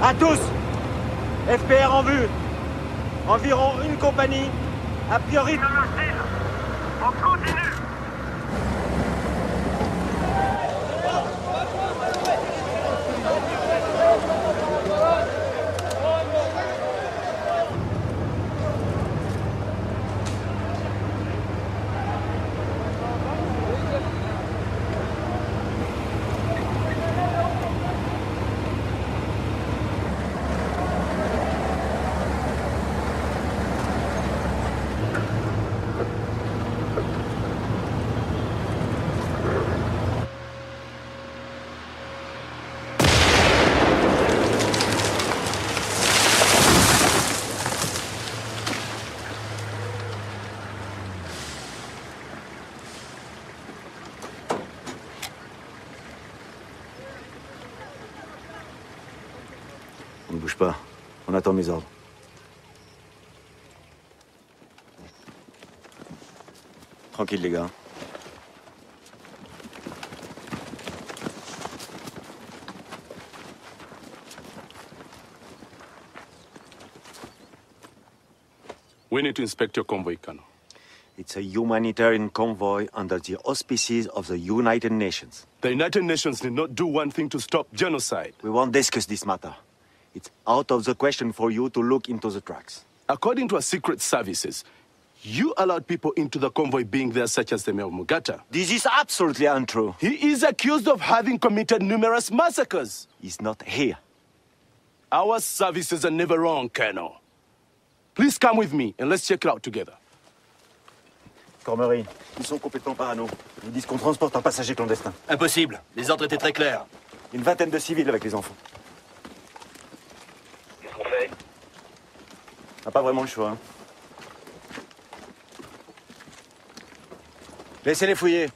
À tous! FPR en vue! Environ une compagnie, a priori... On continue! On ne bouge pas. On attend mes ordres. Tranquille, les gars. We need to inspect your convoy, Colonel. It's a humanitarian convoy under the auspices of the United Nations. The United Nations did not do one thing to stop genocide. We won't discuss this matter. It's out of the question for you to look into the tracks. According to our secret services, you allowed people into the convoy being there, such as the mayor of Mugata. This is absolutely untrue. He is accused of having committed numerous massacres. He's not here. Our services are never wrong, Colonel. Please come with me and let's check it out together. Cormery, ils sont complètement parano. Ils disent qu'on transporte un passager clandestin. Impossible. Les ordres étaient très clairs. Une vingtaine de civils avec les enfants. Qu'est-ce qu'on fait? On n'a pas vraiment le choix. Hein. Laissez-les fouiller.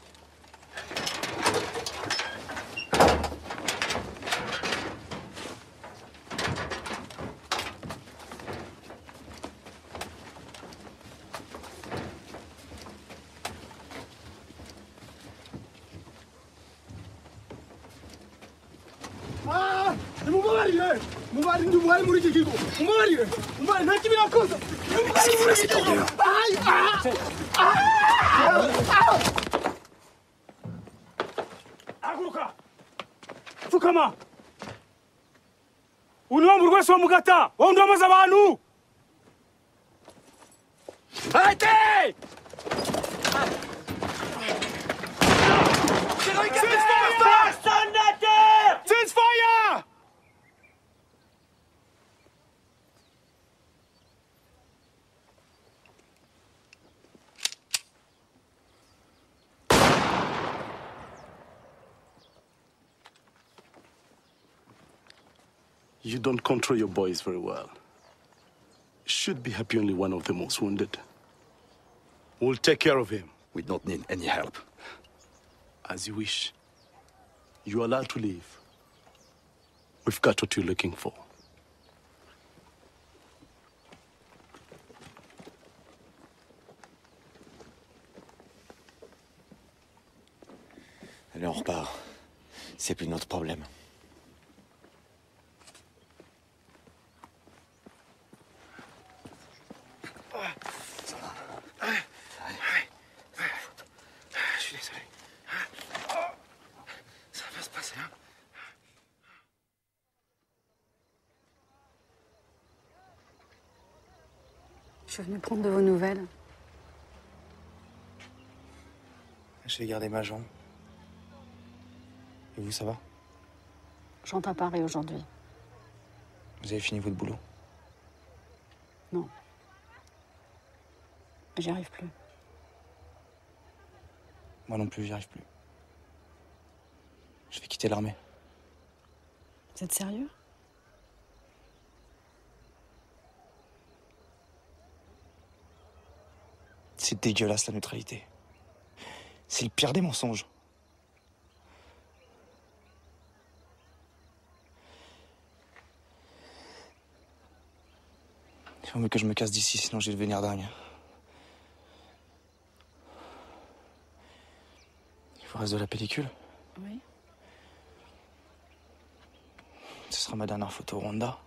Qu'est-ce qu'il fout là, cet ailleurs? Haguruka! Fukama! Uni wo mu rwese wa Mugata! Wowe ndi wamaze abantu! Arrêtez! Personne à terre! Ceasefire! You don't control your boys very well. Should be happy only one of them was wounded. We'll take care of him. We don't need any help. As you wish. You're allowed to leave. We've got what you're looking for. Allez, on repart. C'est plus notre problème. Je suis désolé. Ça va se passer, hein? Je suis venue prendre de vos nouvelles. Je vais garder ma jambe. Et vous, ça va? Je rentre à Paris aujourd'hui. Vous avez fini votre boulot? Non. J'y arrive plus. Moi non plus, j'y arrive plus. Je vais quitter l'armée. Vous êtes sérieux? C'est dégueulasse, la neutralité. C'est le pire des mensonges. Il faut mieux que je me casse d'ici, sinon je vais devenir dingue. Il vous reste de la pellicule? Oui. Ce sera ma dernière photo au Rwanda.